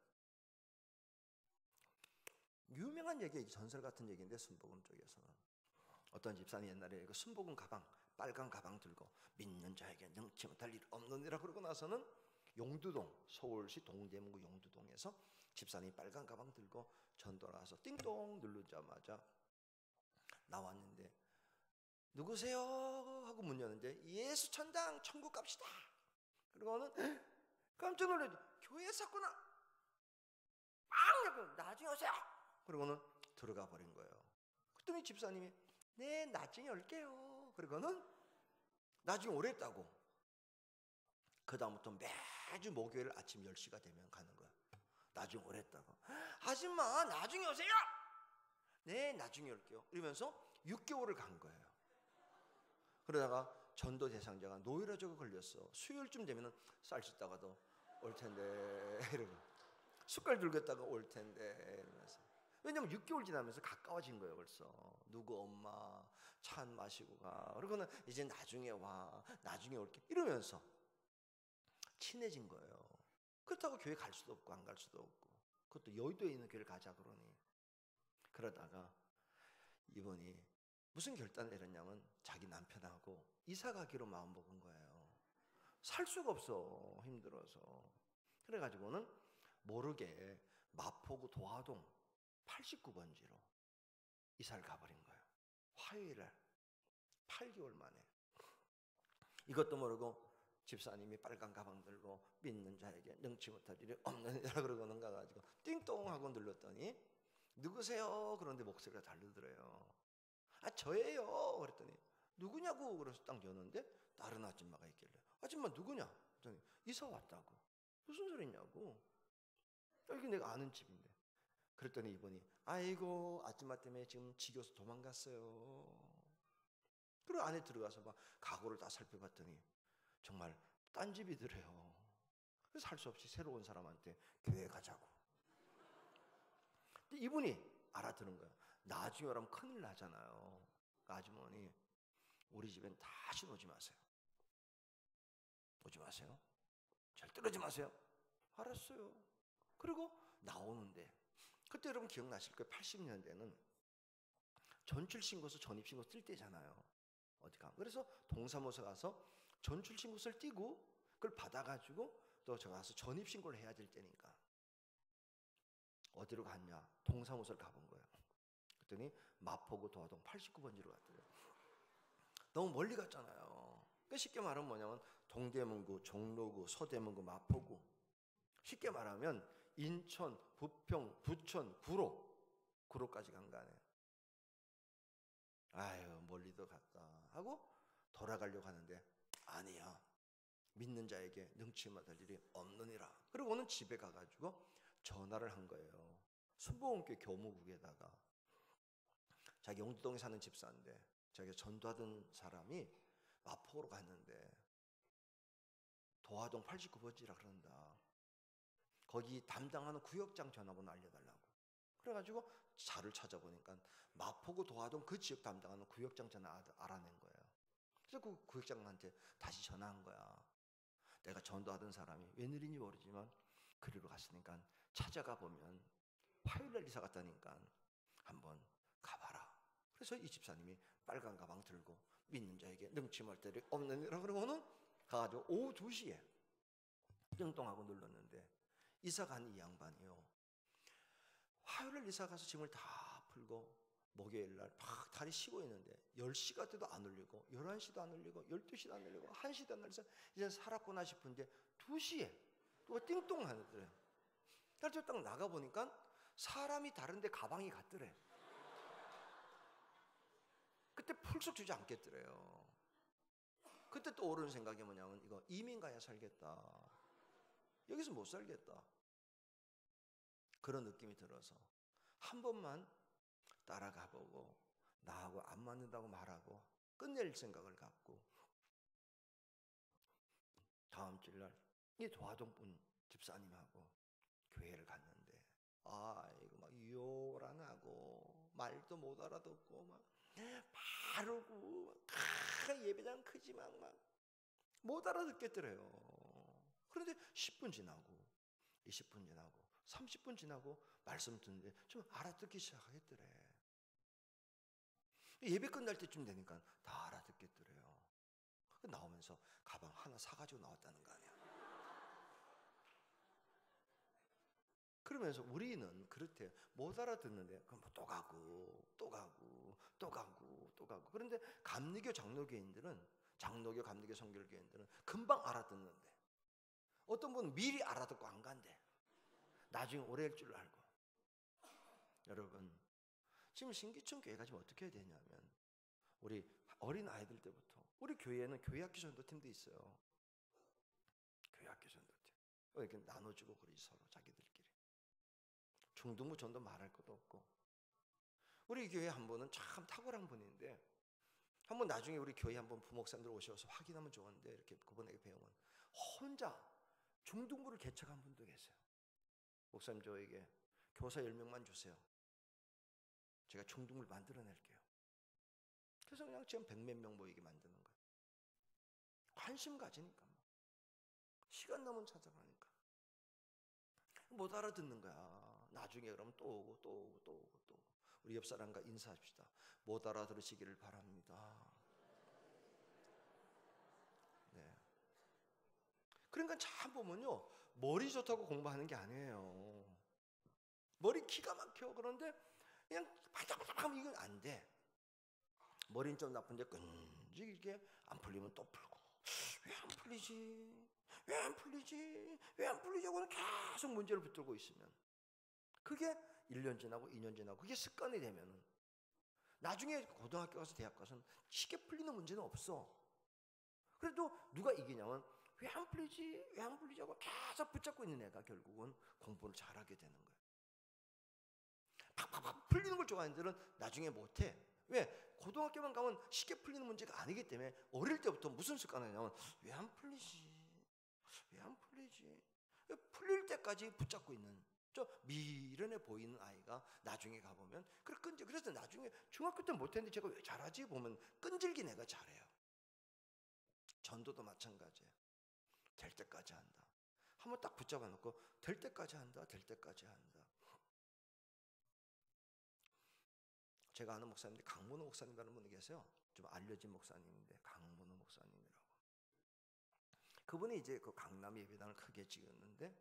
유명한 얘기, 전설 같은 얘기인데 순복음 쪽에서는 어떤 집사님 옛날에 그 순복음 가방, 빨간 가방 들고 믿는 자에게 능치 못할 일 없느니라 그러고 나서는 용두동, 서울시 동대문구 용두동에서 집사님이 빨간 가방 들고 전도를 와서 띵동 누르자마자 나왔는데 누구세요? 하고 문 여는데 예수 천당 천국 갑시다. 그러고는 깜짝 놀라서 교회 샀구나. 빵! 나중에 오세요. 그러고는 들어가 버린 거예요. 그랬더니 집사님이 네 나중에 올게요. 그러고는 나중에 오랬다고. 그 다음부터 매주 목요일 아침 10시가 되면 가는 거야. 나중에 오랬다고. 아줌마 나중에 오세요. 네 나중에 올게요. 이러면서 6개월을 간 거예요. 그러다가 전도 대상자가 노이로제가 걸렸어. 수요일쯤 되면은 쌀 씻다가도 올 텐데 이러고 숟갈 들겠다가 올 텐데 이러면서. 왜냐면 6개월 지나면서 가까워진 거예요. 벌써 누구 엄마 차 한 마시고 가. 그러고는 이제 나중에 와, 나중에 올게 이러면서 친해진 거예요. 그렇다고 교회 갈 수도 없고 안 갈 수도 없고, 그것도 여의도에 있는 교회를 가자 그러니. 그러다가 이분이 무슨 결단을 내렸냐면 자기 남편하고 이사 가기로 마음 먹은 거예요. 살 수가 없어, 힘들어서. 그래가지고는 모르게 마포구 도화동 89번지로 이사를 가버린 거예요. 화요일날 8개월 만에. 이것도 모르고 집사님이 빨간 가방 들고 믿는 자에게 능치 못할 일이 없느니라 그러고는 가가지고 띵동 하고 눌렀더니 누구세요? 그런데 목소리가 다르더래요. 아 저예요. 그랬더니 누구냐고. 그래서 딱 여는데 다른 아줌마가 있길래 아줌마 누구냐? 그랬더니 이사 왔다고. 무슨 소리냐고. 여기 내가 아는 집인데. 그랬더니 이분이 아이고 아줌마 때문에 지금 지겨서 도망갔어요. 그리고 안에 들어가서 막 가구를 다 살펴봤더니 정말 딴 집이더래요. 그래서 할 수 없이 새로 온 사람한테 교회 가자고. 근데 이분이 알아들은 거예요. 나중에 오라면 큰일 나잖아요. 그 아주머니 우리 집엔 다시 오지 마세요. 오지 마세요. 절대로 오지 마세요. 알았어요. 그리고 나오는데 그때 여러분 기억나실 거예요. 80년대는 전출신고서 전입신고 뜰 때잖아요. 어디 가면. 그래서 동사무소 가서 전출신고서를 띄고 그걸 받아가지고 또 저 가서 전입신고를 해야 될 때니까 어디로 갔냐? 동사무소를 가본 거예요. 그랬더니 마포구 도화동 89번지로 갔더래요. 너무 멀리 갔잖아요. 그러니까 쉽게 말하면 뭐냐면 동대문구, 종로구, 서대문구, 마포구. 쉽게 말하면 인천, 부평, 부천, 구로까지 간 거 아니에요. 아유 멀리도 갔다 하고 돌아가려고 하는데 아니야. 믿는 자에게 능치 못할 일이 없느니라. 그리고는 집에 가가지고 전화를 한 거예요. 순복음교회 교무국에다가. 자기 용두동에 사는 집사인데 자기가 전도하던 사람이 마포로 갔는데 도화동 89번지라 그런다. 거기 담당하는 구역장 전화번호 알려달라고. 그래가지고 자를 찾아보니까 마포구 도화동 그 지역 담당하는 구역장 전화 알아낸 거예요. 그래서 그 구역장한테 다시 전화한 거야. 내가 전도하던 사람이 웬일인지 모르지만 그리로 갔으니까 찾아가 보면 화요일날 이사 갔다니까 한번 가봐라. 그래서 이 집사님이 빨간 가방 들고 믿는 자에게 능침할 때를 없느니라 그러고는 가가지고 오후 2시에 띵동하고 눌렀는데 이사 간 이 양반이요, 화요일 이사 가서 짐을 다 풀고 목요일 날 막 다리 쉬고 있는데 10시가 돼도 안 울리고 11시도 안 울리고 12시도 안 울리고 1시도 안 울려서 이제 살았구나 싶은데 2시에 누가 띵동 하더래요. 그래서 딱 나가보니까 사람이 다른데 가방이 같더래. 그때 풀썩 주지 않겠더래요. 그때 또 오르는 생각이 뭐냐면 이거 이민 가야 살겠다. 여기서 못 살겠다. 그런 느낌이 들어서 한 번만 따라가보고 나하고 안 맞는다고 말하고 끝낼 생각을 갖고 다음 주일날 이 도화동분 집사님하고 교회를 갔는데 이거 막 요란하고 말도 못 알아듣고 막 바르고 예배당 크지만 막 못 알아듣겠더래요. 그런데 10분 지나고 20분 지나고 30분 지나고 말씀 듣는데 좀 알아듣기 시작하겠더래. 예배 끝날 때쯤 되니까 다 알아듣겠더래요. 나오면서 가방 하나 사가지고 나왔다는 거 아니야. 그러면서 우리는 그렇대. 못 알아듣는데 그럼 또 가고 또 가고 또 가고 또 가고. 그런데 감리교 장로교인들은, 장로교 감리교 성결교인들은 금방 알아듣는데 어떤 분은 미리 알아듣고 안 간대. 나중에 오래 할 줄 알고. 여러분 지금 신기촌 교회가 지금 어떻게 해야 되냐면 우리 어린 아이들 때부터 우리 교회에는 교회학교 전도팀도 있어요. 교회학교 전도팀 이렇게 나눠주고 그러지 서로 자기들끼리. 중등부 전도 말할 것도 없고. 우리 교회 한 분은 참 탁월한 분인데 한번 나중에 우리 교회 한번 부목사님들 오셔서 확인하면 좋은데 이렇게 그분에게 배우면 혼자 중등부를 개척한 분도 계세요. 목사님 저에게 교사 10명만 주세요. 제가 중등부를 만들어낼게요. 그래서 그냥 지금 100몇 명 모이게 만드는 거예요. 관심 가지니까 시간 나면 찾아가니까 못 알아듣는 거야. 나중에 그러면 또 오고 또 오고 또 오고 또 오고. 우리 옆 사람과 인사합시다. 못 알아들으시기를 바랍니다. 네. 그러니까 참 보면요, 머리 좋다고 공부하는 게 아니에요. 머리 기가 막혀. 그런데 그냥 바닥바닥하면 이건 안 돼. 머리는 좀 나쁜데 끈질기게 안 풀리면 또 풀고. 왜 안 풀리지? 왜 안 풀리지? 왜 안 풀리지? 하고는 계속 문제를 붙들고 있으면 그게 1년 지나고 2년 지나고 그게 습관이 되면은 나중에 고등학교 가서 대학 가서는 쉽게 풀리는 문제는 없어. 그래도 누가 이기냐면 왜 안 풀리지? 왜 안 풀리지? 하고 계속 붙잡고 있는 애가 결국은 공부를 잘하게 되는 거예요. 팍팍팍 풀리는 걸 좋아하는 애들은 나중에 못해. 왜? 고등학교만 가면 쉽게 풀리는 문제가 아니기 때문에 어릴 때부터 무슨 습관을 하냐면 왜 안 풀리지? 왜 안 풀리지? 풀릴 때까지 붙잡고 있는 저 미련해 보이는 아이가 나중에 가보면 그래서 나중에 중학교 때 못했는데 제가 왜 잘하지? 보면 끈질긴 애가 잘해요. 전도도 마찬가지예요. 될 때까지 한다. 한번 딱 붙잡아 놓고 될 때까지 한다. 될 때까지 한다. 제가 아는 목사님인데 강문호 목사님이라는 분이 계세요. 좀 알려진 목사님인데 강문호 목사님이라고. 그분이 이제 그 강남 예배당을 크게 지었는데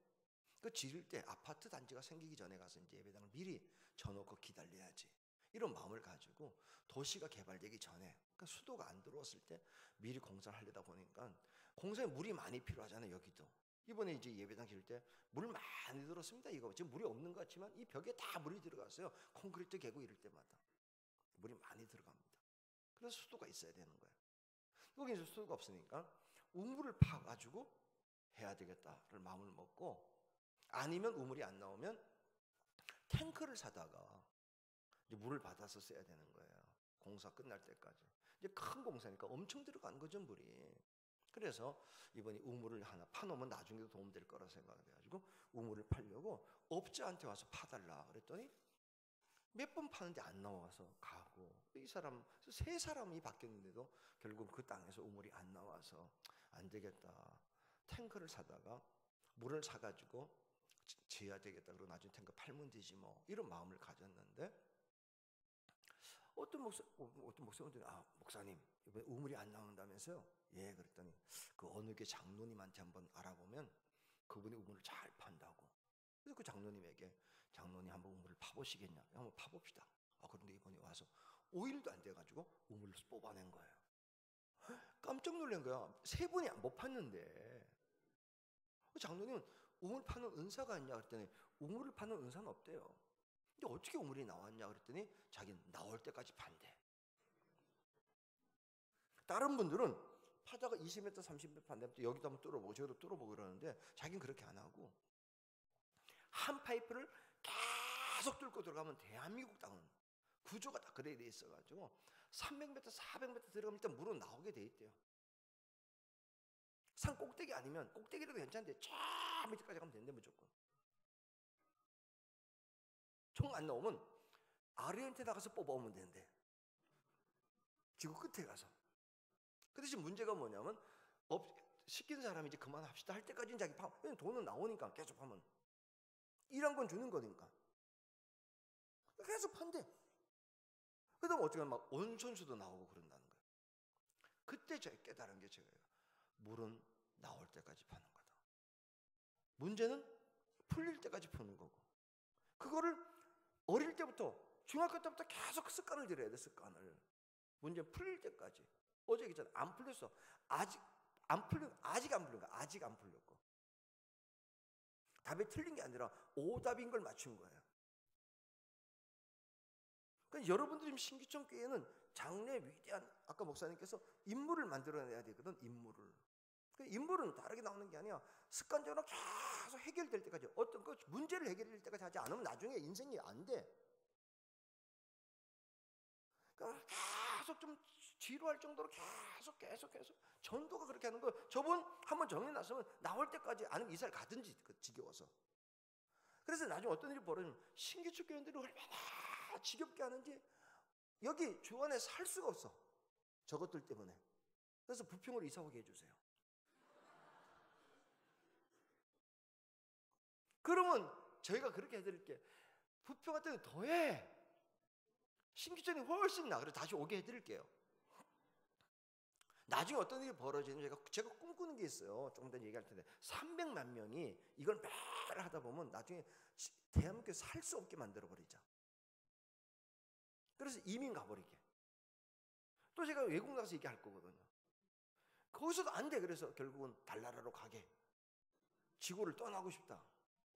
그 지을 때 아파트 단지가 생기기 전에 가서 이제 예배당을 미리 져놓고 기다려야지 이런 마음을 가지고 도시가 개발되기 전에 그러니까 수도가 안 들어왔을 때 미리 공사를 하려다 보니까 공사에 물이 많이 필요하잖아요. 여기도 이번에 이제 예배당 지을 때 물 많이 들었습니다. 이거 지금 물이 없는 것 같지만 이 벽에 다 물이 들어갔어요. 콘크리트 개고 이럴 때마다 물이 많이 들어갑니다. 그래서 수도가 있어야 되는 거예요. 거기서 수도가 없으니까 우물을 파가지고 해야 되겠다를 마음을 먹고 아니면 우물이 안 나오면 탱크를 사다가 이제 물을 받아서 써야 되는 거예요. 공사 끝날 때까지. 이제 큰 공사니까 엄청 들어간 거죠, 물이. 그래서 이번에 우물을 하나 파놓으면 나중에도 도움될 거라 생각해가지고 우물을 팔려고 업자한테 와서 파달라 그랬더니 몇 번 파는데 안 나와서 가고 이 사람 세 사람이 바뀌었는데도 결국 그 땅에서 우물이 안 나와서 안 되겠다. 탱크를 사다가 물을 사가지고 지어야 되겠다. 그리고 나중에 탱크 팔면 되지 뭐 이런 마음을 가졌는데 어떤 목사님들이 목사님 이번에 우물이 안 나온다면서요? 예, 그랬더니 그 어느 게 장로님한테 한번 알아보면 그분이 우물을 잘 판다고. 그래서 그 장로님에게 장로님 한번 우물을 파보시겠냐? 한번 파봅시다. 그런데 이번에 와서 5일도 안 돼가지고 우물을 뽑아낸 거예요. 깜짝 놀란 거야. 3분이 못 팠는데. 장로님은 우물 파는 은사가 있냐 그랬더니 우물을 파는 은사는 없대요. 근데 어떻게 우물이 나왔냐 그랬더니 자기는 나올 때까지 판대. 다른 분들은 파다가 20m, 30m 판대부터 여기도 한번 뚫어보고 저기도 뚫어보고 그러는데 자기는 그렇게 안 하고 한 파이프를 계속 뚫고 들어가면 대한민국 땅은 구조가 다 그래 돼 있어가지고 300m, 400m 들어가면 일단 물은 나오게 돼 있대요. 산 꼭대기 아니면 꼭대기라도 괜찮은데 저 밑에까지 가면 된대 무조건. 총 안 나오면 아르헨티나 나가서 뽑아오면 되는데 지구 끝에 가서. 그 대신 문제가 뭐냐면 시킨 사람이 이제 그만합시다 할 때까지는 자기 돈은 나오니까 계속 하면 일한 건 주는 거니까 계속 판대. 그러다 어떻게 하면 막 온천수도 나오고 그런다는 거예요. 그때 제가 깨달은 게 제가 물은 나올 때까지 파는 거다. 문제는 풀릴 때까지 푸는 거고 그거를 어릴 때부터 중학교 때부터 계속 습관을 들여야 돼. 습관을. 문제는 풀릴 때까지. 어제 얘기했잖아. 안 풀렸어. 아직 안 풀린 거야. 아직 안 풀렸고. 답이 틀린 게 아니라 오답인 걸 맞춘 거예요. 그러니까 여러분들이 신기청 교회는 장래 위대한 아까 목사님께서 인물을 만들어내야 되거든. 인물을. 그 인물은 다르게 나오는 게 아니야. 습관적으로 계속 해결될 때까지 어떤 그 문제를 해결될 때까지 하지 않으면 나중에 인생이 안 돼. 그러니까 계속 좀 지루할 정도로 계속 전도가 그렇게 하는 거. 저분 한번 정해놨으면 나올 때까지 아니면 이사를 가든지 지겨워서. 그래서 나중에 어떤 일이 벌어지면 신기축 교인들이 얼마나 지겹게 하는지 여기 주 안에 살 수가 없어. 저것들 때문에. 그래서 부평으로 이사 오게 해주세요. 그러면 저희가 그렇게 해드릴게. 부평 같은 데 더해. 신기전이 훨씬 나. 그래서 다시 오게 해드릴게요. 나중에 어떤 일이 벌어지는지 제가 꿈꾸는 게 있어요. 조금 전에 얘기할 텐데 300만 명이 이걸 매일 하다 보면 나중에 대한민국에 살 수 없게 만들어버리자. 그래서 이민 가버리게. 또 제가 외국 나가서 얘기할 거거든요. 거기서도 안 돼. 그래서 결국은 달나라로 가게. 지구를 떠나고 싶다.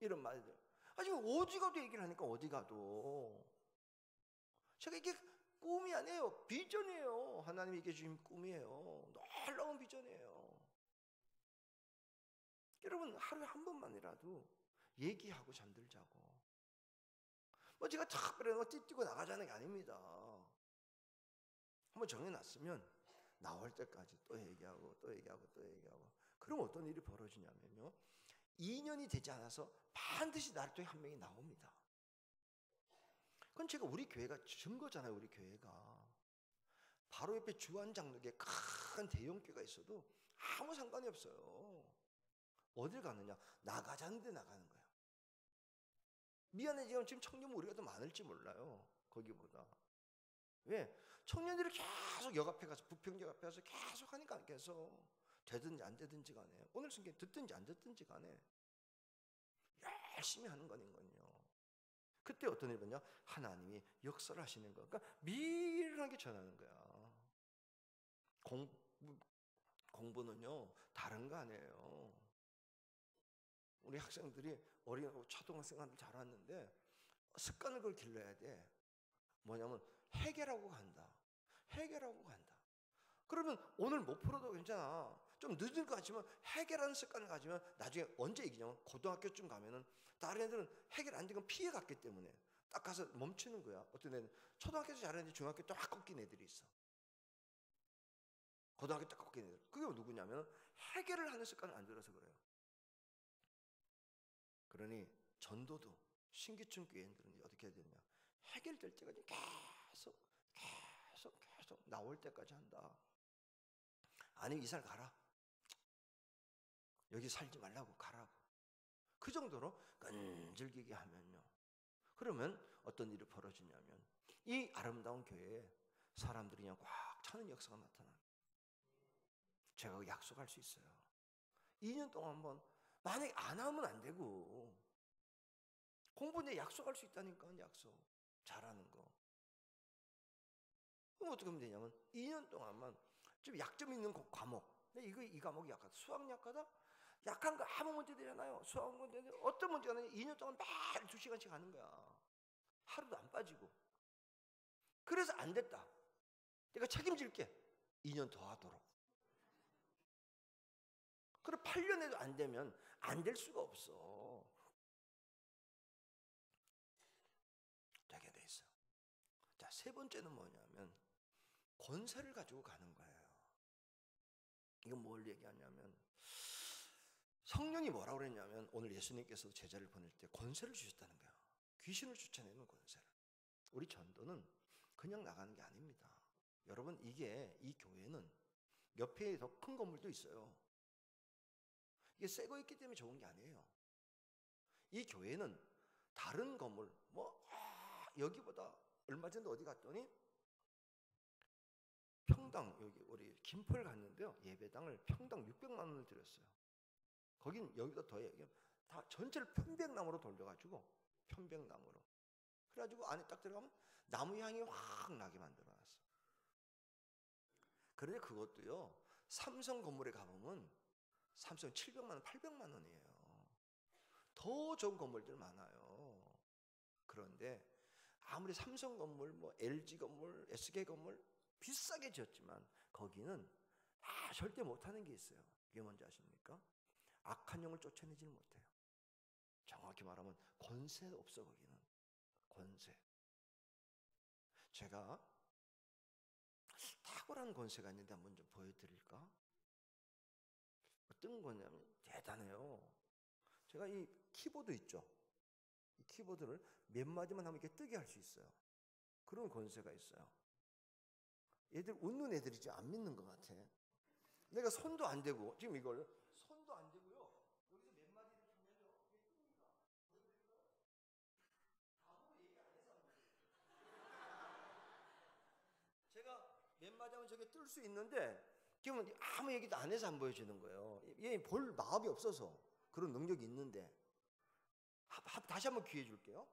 이런 말들. 지금 어디 가도 얘기를 하니까 어디 가도. 제가 이게 꿈이 아니에요. 비전이에요. 하나님이 이게 주신 꿈이에요. 놀라운 비전이에요. 여러분 하루에 한 번만이라도 얘기하고 잠들자고. 제가 특별히 띠뛰고 나가자는 게 아닙니다. 한번 정해놨으면 나올 때까지 또 얘기하고 또 얘기하고 또 얘기하고. 그럼 어떤 일이 벌어지냐면요. 2년이 되지 않아서 반드시 나를 통해 한 명이 나옵니다. 그건 제가 우리 교회가 증거잖아요. 우리 교회가. 바로 옆에 주안장로교회 큰 대형교회가 있어도 아무 상관이 없어요. 어딜 가느냐? 나가자는 데 나가는 거야. 미안해 지금 청년 우리가 더 많을지 몰라요. 거기보다. 왜? 청년들이 계속 역 앞에 가서 부평역 앞에 가서 계속 하니까 계속 되든지 안 되든지 간에 오늘 성경 듣든지 안 듣든지 간에 열심히 하는 거는요. 그때 어떤 일이 있냐? 하나님이 역사를 하시는 거. 그러니까 미련하게 전하는 거야. 공부는요 다른 거 아니에요. 우리 학생들이 어린 초등학생들 잘 왔는데 습관을 그걸 길러야 돼. 뭐냐면 해결하고 간다. 해결하고 간다. 그러면 오늘 못 풀어도 괜찮아. 좀 늦을 것 같지만 해결하는 습관을 가지면 나중에 언제 이기냐면 고등학교쯤 가면은 다른 애들은 해결 안 되면 피해 갔기 때문에 딱 가서 멈추는 거야. 어떤 애는 초등학교에서 잘하는데 중학교 때 확 꺾인 애들이 있어. 고등학교 때 꺾인 애들. 그게 누구냐면 해결을 하는 습관을 안 들어서 그래요. 그러니 전도도 신기층 교인들은 어떻게 해야 되냐? 해결될 때까지 계속 나올 때까지 한다. 아니면 이사를 가라. 여기 살지 말라고 가라고. 그 정도로 끈질기게 하면요. 그러면 어떤 일이 벌어지냐면 이 아름다운 교회에 사람들이 그냥 꽉 차는 역사가 나타나요. 제가 약속할 수 있어요. 2년 동안 한번 만약에 안 하면 안 되고 공부는 약속할 수 있다니까. 약속 잘하는 거. 그럼 어떻게 하면 되냐면 2년 동안만 좀 약점 있는 과목. 근데 이 과목이 약하다. 수학 약하다? 약한 거 아무 문제 되잖아요. 수학 문제는 어떤 문제가 나냐? 2년 동안 매일 2시간씩 하는 거야. 하루도 안 빠지고. 그래서 안 됐다. 내가 책임질게. 2년 더 하도록. 그래 8년 해도 안 되면 안 될 수가 없어. 되게 돼 있어요. 자, 세 번째는 뭐냐면 권세를 가지고 가는 거예요. 이건 뭘 얘기하냐면 성령이 뭐라고 그랬냐면 오늘 예수님께서 제자를 보낼 때 권세를 주셨다는 거야. 귀신을 쫓아내는 권세를. 우리 전도는 그냥 나가는 게 아닙니다. 여러분 이 교회는 옆에 더 큰 건물도 있어요. 이게 새 거 있기 때문에 좋은 게 아니에요. 이 교회는 다른 건물 여기보다 얼마 전에 어디 갔더니 평당 여기 우리 김포를 갔는데요. 예배당을 평당 600만 원을 들였어요. 거긴 여기보다 더해요. 다 전체를 편백나무로 돌려가지고 편백나무로. 그래가지고 안에 딱 들어가면 나무 향이 확 나게 만들어놨어. 그런데 그것도요. 삼성 건물에 가보면 삼성 700만 원, 800만 원이에요. 더 좋은 건물들 많아요. 그런데 아무리 삼성 건물, LG 건물, SK 건물 비싸게 지었지만 거기는 절대 못하는 게 있어요. 그게 뭔지 아십니까? 악한 영을 쫓아내지는 못해요. 정확히 말하면 권세 없어. 거기는 권세. 제가 탁월한 권세가 있는데 한번 좀 보여드릴까? 어떤 거냐면 대단해요. 제가 이 키보드 있죠. 이 키보드를 몇 마디만 하면 이렇게 뜨게 할 수 있어요. 그런 권세가 있어요. 얘들 웃는 애들이지 안 믿는 것 같아. 내가 손도 안 대고 지금 이걸 손도 안 대고요. 여기서 몇 마디 이렇게 하면요. 이게 뜹니다. 아무도 얘기 안 해서 안 돼요. 제가 몇 마디 하면 저게 뜰 수 있는데 지금 아무 얘기도 안 해서 안 보여주는 거예요. 얘 볼 마음이 없어서 그런 능력이 있는데 다시 한번 기회 줄게요.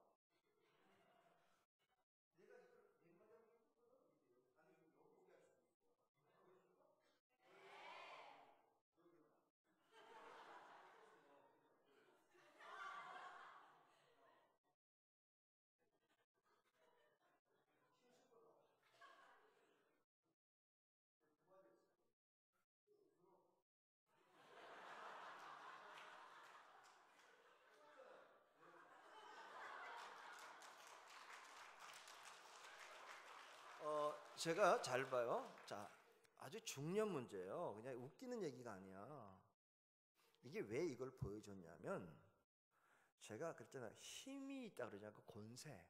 제가 잘 봐요. 자, 아주 중요한 문제예요. 그냥 웃기는 얘기가 아니야. 이게 왜 이걸 보여줬냐면 제가 그랬잖아요. 힘이 있다 그러잖아요. 그 권세.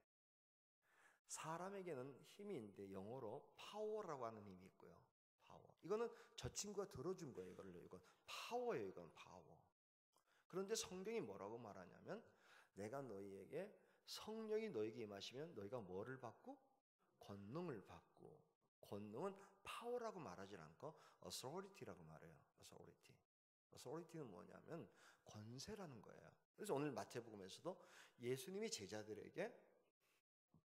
사람에게는 힘이 있는데 영어로 파워라고 하는 힘이 있고요. 파워. 이거는 저 친구가 들어준 거예요. 이건 파워예요. 이건 파워. 그런데 성경이 뭐라고 말하냐면 내가 너희에게 성령이 너희에게 임하시면 너희가 뭐를 받고? 권능을 받고. 권능은 파워라고 말하지 않고 authority라고 말해요. authority. authority는 뭐냐면 권세라는 거예요. 그래서 오늘 마태복음에서도 예수님이 제자들에게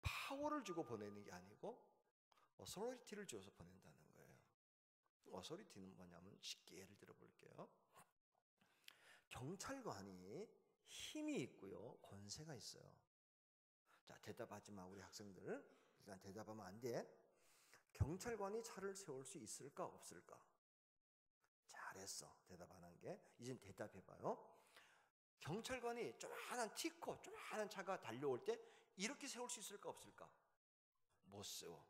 파워를 주고 보내는 게 아니고 authority를 주어서 보낸다는 거예요. authority는 뭐냐면 쉽게 예를 들어 볼게요. 경찰관이 힘이 있고요. 권세가 있어요. 자, 대답하지 마 우리 학생들. 일단 대답하면 안 돼. 경찰관이 차를 세울 수 있을까 없을까? 잘했어. 대답하는 게. 이젠 대답해봐요. 경찰관이 조그마한 티코, 조그마한 차가 달려올 때 이렇게 세울 수 있을까 없을까? 못 세워.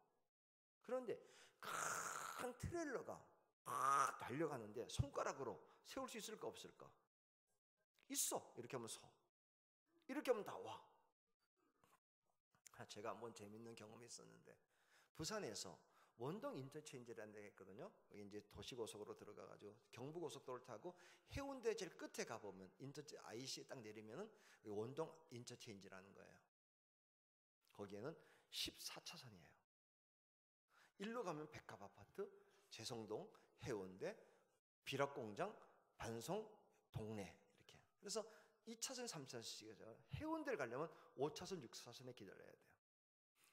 그런데 큰 트레일러가 막 달려가는데 손가락으로 세울 수 있을까 없을까? 있어. 이렇게 하면 서. 이렇게 하면 다 와. 제가 한번 재밌는 경험이 있었는데 부산에서 원동 인터체인지라는 데가 있거든요. 여기 이제 도시고속으로 들어가가지고 경부고속도로를 타고 해운대 제일 끝에 가보면 IC 딱 내리면은 원동 인터체인지라는 거예요. 거기에는 14차선이에요. 일로 가면 백합아파트, 재성동, 해운대, 비락공장, 반송, 동래 이렇게. 그래서 2차선, 3차선씩이죠. 해운대를 가려면 5차선, 6차선에 기다려야 돼요.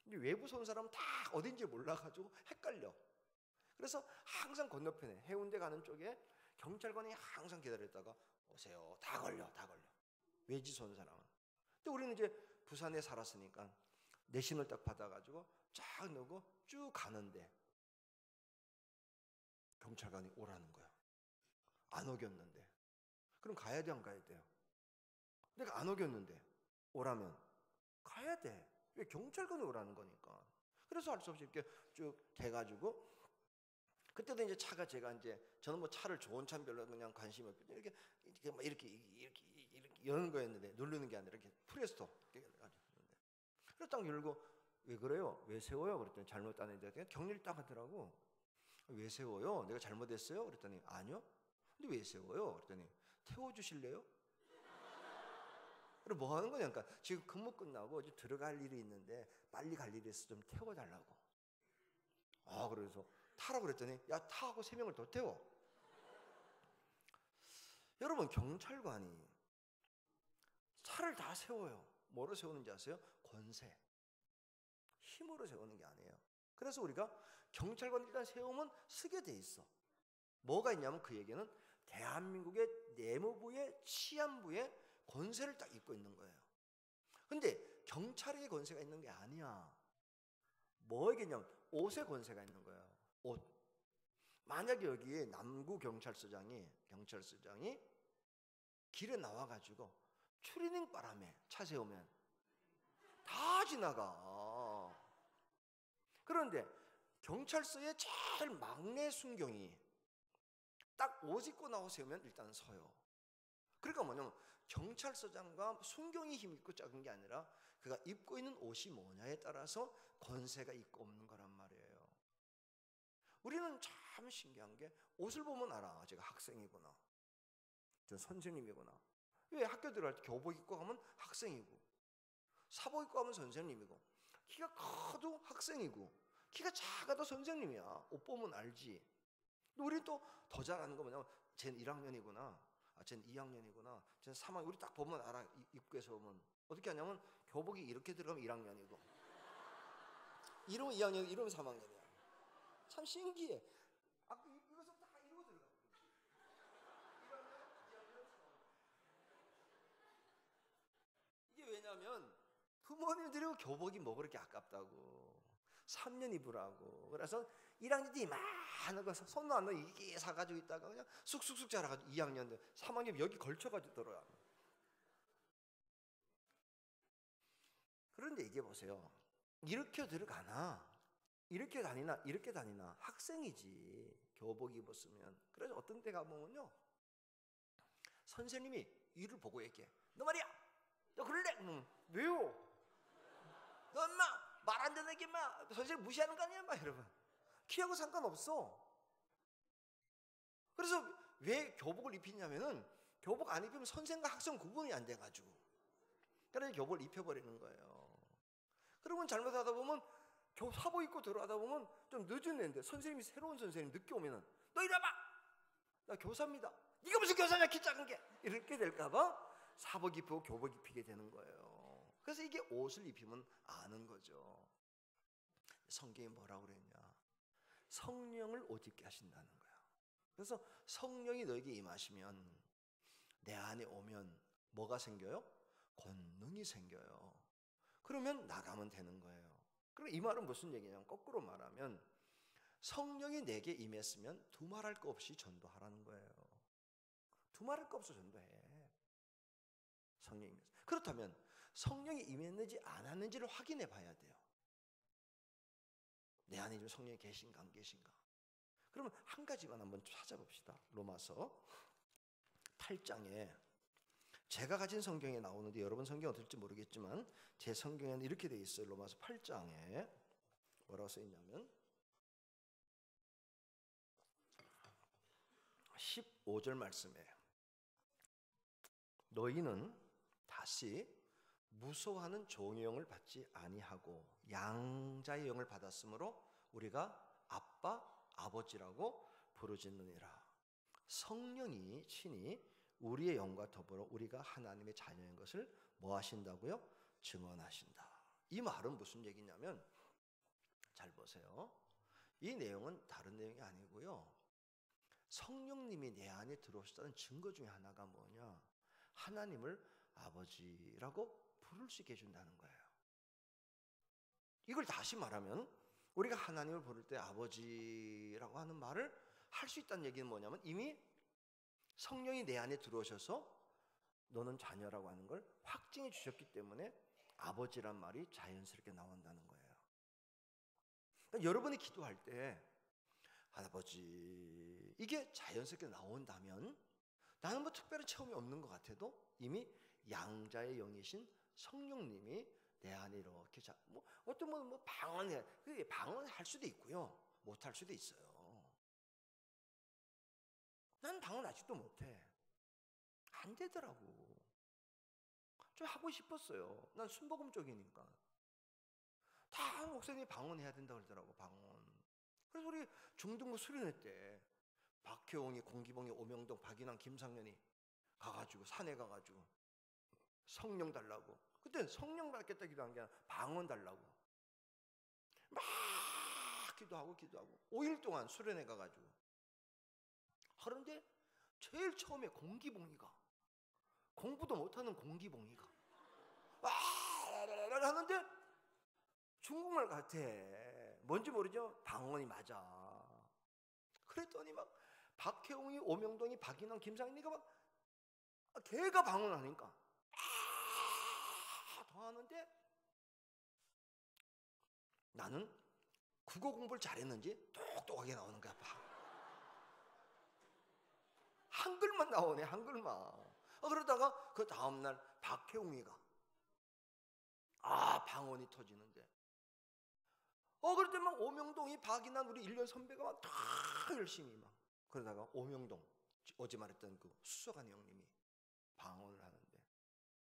근데 외부 선 사람은 다 어딘지 몰라가지고 헷갈려. 그래서 항상 건너편에 해운대 가는 쪽에 경찰관이 항상 기다렸다가 오세요. 다 걸려. 외지선 온 사람은. 근데 우리는 이제 부산에 살았으니까 내신을 딱 받아가지고 쫙 넣고 쭉 가는데 경찰관이 오라는 거야. 안 어겼는데. 그럼 가야 돼, 안 가야 돼요? 내가 안 어겼는데 오라면 가야 돼. 왜? 경찰관이 오라는 거니까. 그래서 할 수 없이 이렇게 쭉 돼가지고, 그때도 이제 차가, 제가 이제 저는 뭐 차를 좋은 차는 별로 그냥 관심이 없고 이렇게 여는 거였는데, 누르는 게 아니라 이렇게 프레스토 그래서 딱 열고, 왜 그래요? 왜 세워요? 그랬더니 잘못 따는데 격리를 딱 하더라고. 왜 세워요? 내가 잘못했어요? 그랬더니 아니요. 근데 왜 세워요? 그랬더니 태워주실래요? 그리고 뭐 하는 거냐? 그러니까 지금 근무 끝나고 이제 들어갈 일이 있는데 빨리 갈 일이 있어, 좀 태워달라고. 그래서 타라고 그랬더니 야, 타하고 3명을 더 태워. 여러분, 경찰관이 차를 다 세워요. 뭐로 세우는지 아세요? 권세, 힘으로 세우는 게 아니에요. 그래서 우리가 경찰관 일단 세우면 쓰게 돼 있어. 뭐가 있냐면 그 얘기는 대한민국의 내무부의 치안부의 권세를 딱 입고 있는 거예요. 근데 경찰에게 권세가 있는 게 아니야. 뭐에게냐면 옷에 권세가 있는 거예요. 옷. 만약에 여기에 남구 경찰서장이 길에 나와가지고 추리닝 바람에 차 세우면 다 지나가. 그런데 경찰서의 제일 막내 순경이 딱 옷 입고 나와 세우면 일단 서요. 그러니까 뭐냐면 경찰서장과 순경이 힘 있고 작은 게 아니라 그가 입고 있는 옷이 뭐냐에 따라서 권세가 있고 없는 거란 말이에요. 우리는 참 신기한 게 옷을 보면 알아. 제가 학생이구나, 저 선생님이구나. 왜? 학교 들어갈 때 교복 입고 가면 학생이고, 사복 입고 가면 선생님이고, 키가 커도 학생이고, 키가 작아도 선생님이야. 옷 보면 알지. 우리 또 더 잘하는 거 뭐냐면 쟤는 1학년이구나, 쟤는 2학년이구나, 쟤는 3학년. 우리 딱 보면 알아. 입구에서 보면 어떻게 하냐면 교복이 이렇게 들어가면 1학년이고, 이러면 2학년, 이러면 3학년이야. 참 신기해. 이것은 다 이러고 들어가. 이게 왜냐면 부모님들이 교복이 뭐 그렇게 아깝다고 3년 입으라고. 그래서 1학년 때 이만한 거 손도 안 넣어 이게 사가지고 있다가 그냥 쑥쑥쑥 자라가지고 2학년 때 3학년 여기 걸쳐가지고 들어와. 그런데 이게 보세요. 이렇게 들어가나 이렇게 다니나 학생이지, 교복 입었으면. 그래서 어떤 때 가보면요, 선생님이 이를 보고 얘기해. 너 말이야, 너 그럴래? 왜요? 너 엄마 말 안 듣는 게 막 선생님 무시하는 거 아니야? 막 여러분, 키하고 상관없어. 그래서 왜 교복을 입히냐면은 교복 안 입히면 선생과 학생 구분이 안 돼가지고, 그래서 교복을 입혀버리는 거예요. 그러면 잘못하다 보면 사복 입고 들어가다 보면 좀 늦은 애인데 선생님이 새로운 선생님 늦게 오면은 너 이리 와봐, 나 교사입니다. 네가 무슨 교사냐, 키 작은 게. 이렇게 될까봐 사복 입히고 교복 입히게 되는 거예요. 그래서 이게 옷을 입히면 아는 거죠. 성경이 뭐라고 그랬냐? 성령을 옷 입게 하신다는 거야. 그래서 성령이 너에게 임하시면, 내 안에 오면 뭐가 생겨요? 권능이 생겨요. 그러면 나가면 되는 거예요. 그럼 이 말은 무슨 얘기냐면, 거꾸로 말하면 성령이 내게 임했으면 두말할 거 없이 전도하라는 거예요. 두말할 거 없이 전도해. 성령이 임했어. 그렇다면 성령이 임했는지 안 왔는지를 확인해 봐야 돼요. 내 안에 지금 성령이 계신가 안 계신가. 그러면 한 가지만 한번 찾아봅시다. 로마서 8장에 제가 가진 성경에 나오는데 여러분 성경 어떨지 모르겠지만 제 성경에는 이렇게 돼 있어요. 로마서 8장에 뭐라고 써 있냐면 15절 말씀에, 너희는 다시 무서워하는 종의 영을 받지 아니하고 양자의 영을 받았으므로 우리가 아빠, 아버지라고 부르짖느니라. 성령이 친히 우리의 영과 더불어 우리가 하나님의 자녀인 것을 뭐 하신다고요? 증언하신다. 이 말은 무슨 얘기냐면, 잘 보세요. 이 내용은 다른 내용이 아니고요, 성령님이 내 안에 들어오셨다는 증거 중에 하나가 뭐냐, 하나님을 아버지라고 부를 수 있게 해준다는 거예요. 이걸 다시 말하면 우리가 하나님을 부를 때 아버지라고 하는 말을 할 수 있다는 얘기는 뭐냐면, 이미 성령이 내 안에 들어오셔서 너는 자녀라고 하는 걸 확증해 주셨기 때문에 아버지란 말이 자연스럽게 나온다는 거예요. 그러니까 여러분이 기도할 때 아버지 이게 자연스럽게 나온다면, 나는 뭐 특별한 체험이 없는 것 같아도 이미 양자의 영이신 성령님이 내 안에 이렇게 뭐 어떤 뭐 방언해, 그게 방언할 수도 있고요, 못 할 수도 있어요. 난 방언 아직도 못해. 안 되더라고. 좀 하고 싶었어요. 난 순복음 쪽이니까. 다 목사님이 방언해야 된다고 그러더라고, 방언. 그래서 우리 중등부 수련회 때 박혜홍이, 공기봉이, 오명동, 박인환, 김상현이 가가지고 산에 가가지고 성령 달라고. 그때 성령 받겠다 기도한 게 아니라 방언 달라고 막 기도하고 5일 동안 수련회 가가지고 하는데, 제일 처음에 공기봉이가, 공부도 못하는 공기봉이가 하는데 중국말 같아. 뭔지 모르죠? 방언이 맞아. 그랬더니 막 박혜웅이, 오명동이, 박인환, 김상현이가 막 걔가 방언하니까 더 하는데, 나는 국어 공부를 잘했는지 똑똑하게 나오는 거야. 한글만 나오네, 한글만. 그러다가 그 다음날 박혜웅이가 방언이 터지는데, 그럴 때 막 오명동이, 박인환, 우리 1년 선배가 막 다 열심히 막, 그러다가 오명동, 어제 말했던 그 수석한 형님이 방언을 하는데,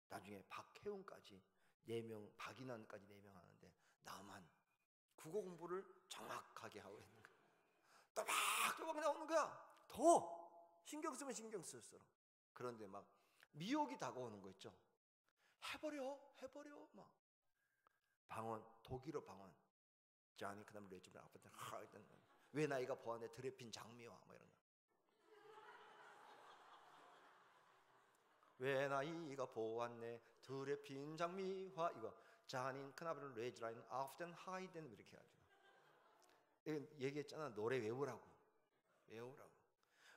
나중에 박혜웅까지 4명, 박인환까지 4명 하는데 나만 국어 공부를 정확하게 하고 있는 거야. 또박또박 나오는 거야. 더 신경 쓰면 신경 쓸수록. 그런데 막 미혹이 다가오는 거 있죠. 해버려 막 방언, 독일어 방언. 자니 그다음 레주를 아프다. 왜 나이가 보안에 드레핀 장미와 뭐 이런 거. 왜 나이가 보안에 드레핀 장미와, 이거 자닌 그나브를 레즈라인 아프텐 하이덴 이렇게 해가지고 얘기했잖아. 노래 외우라고.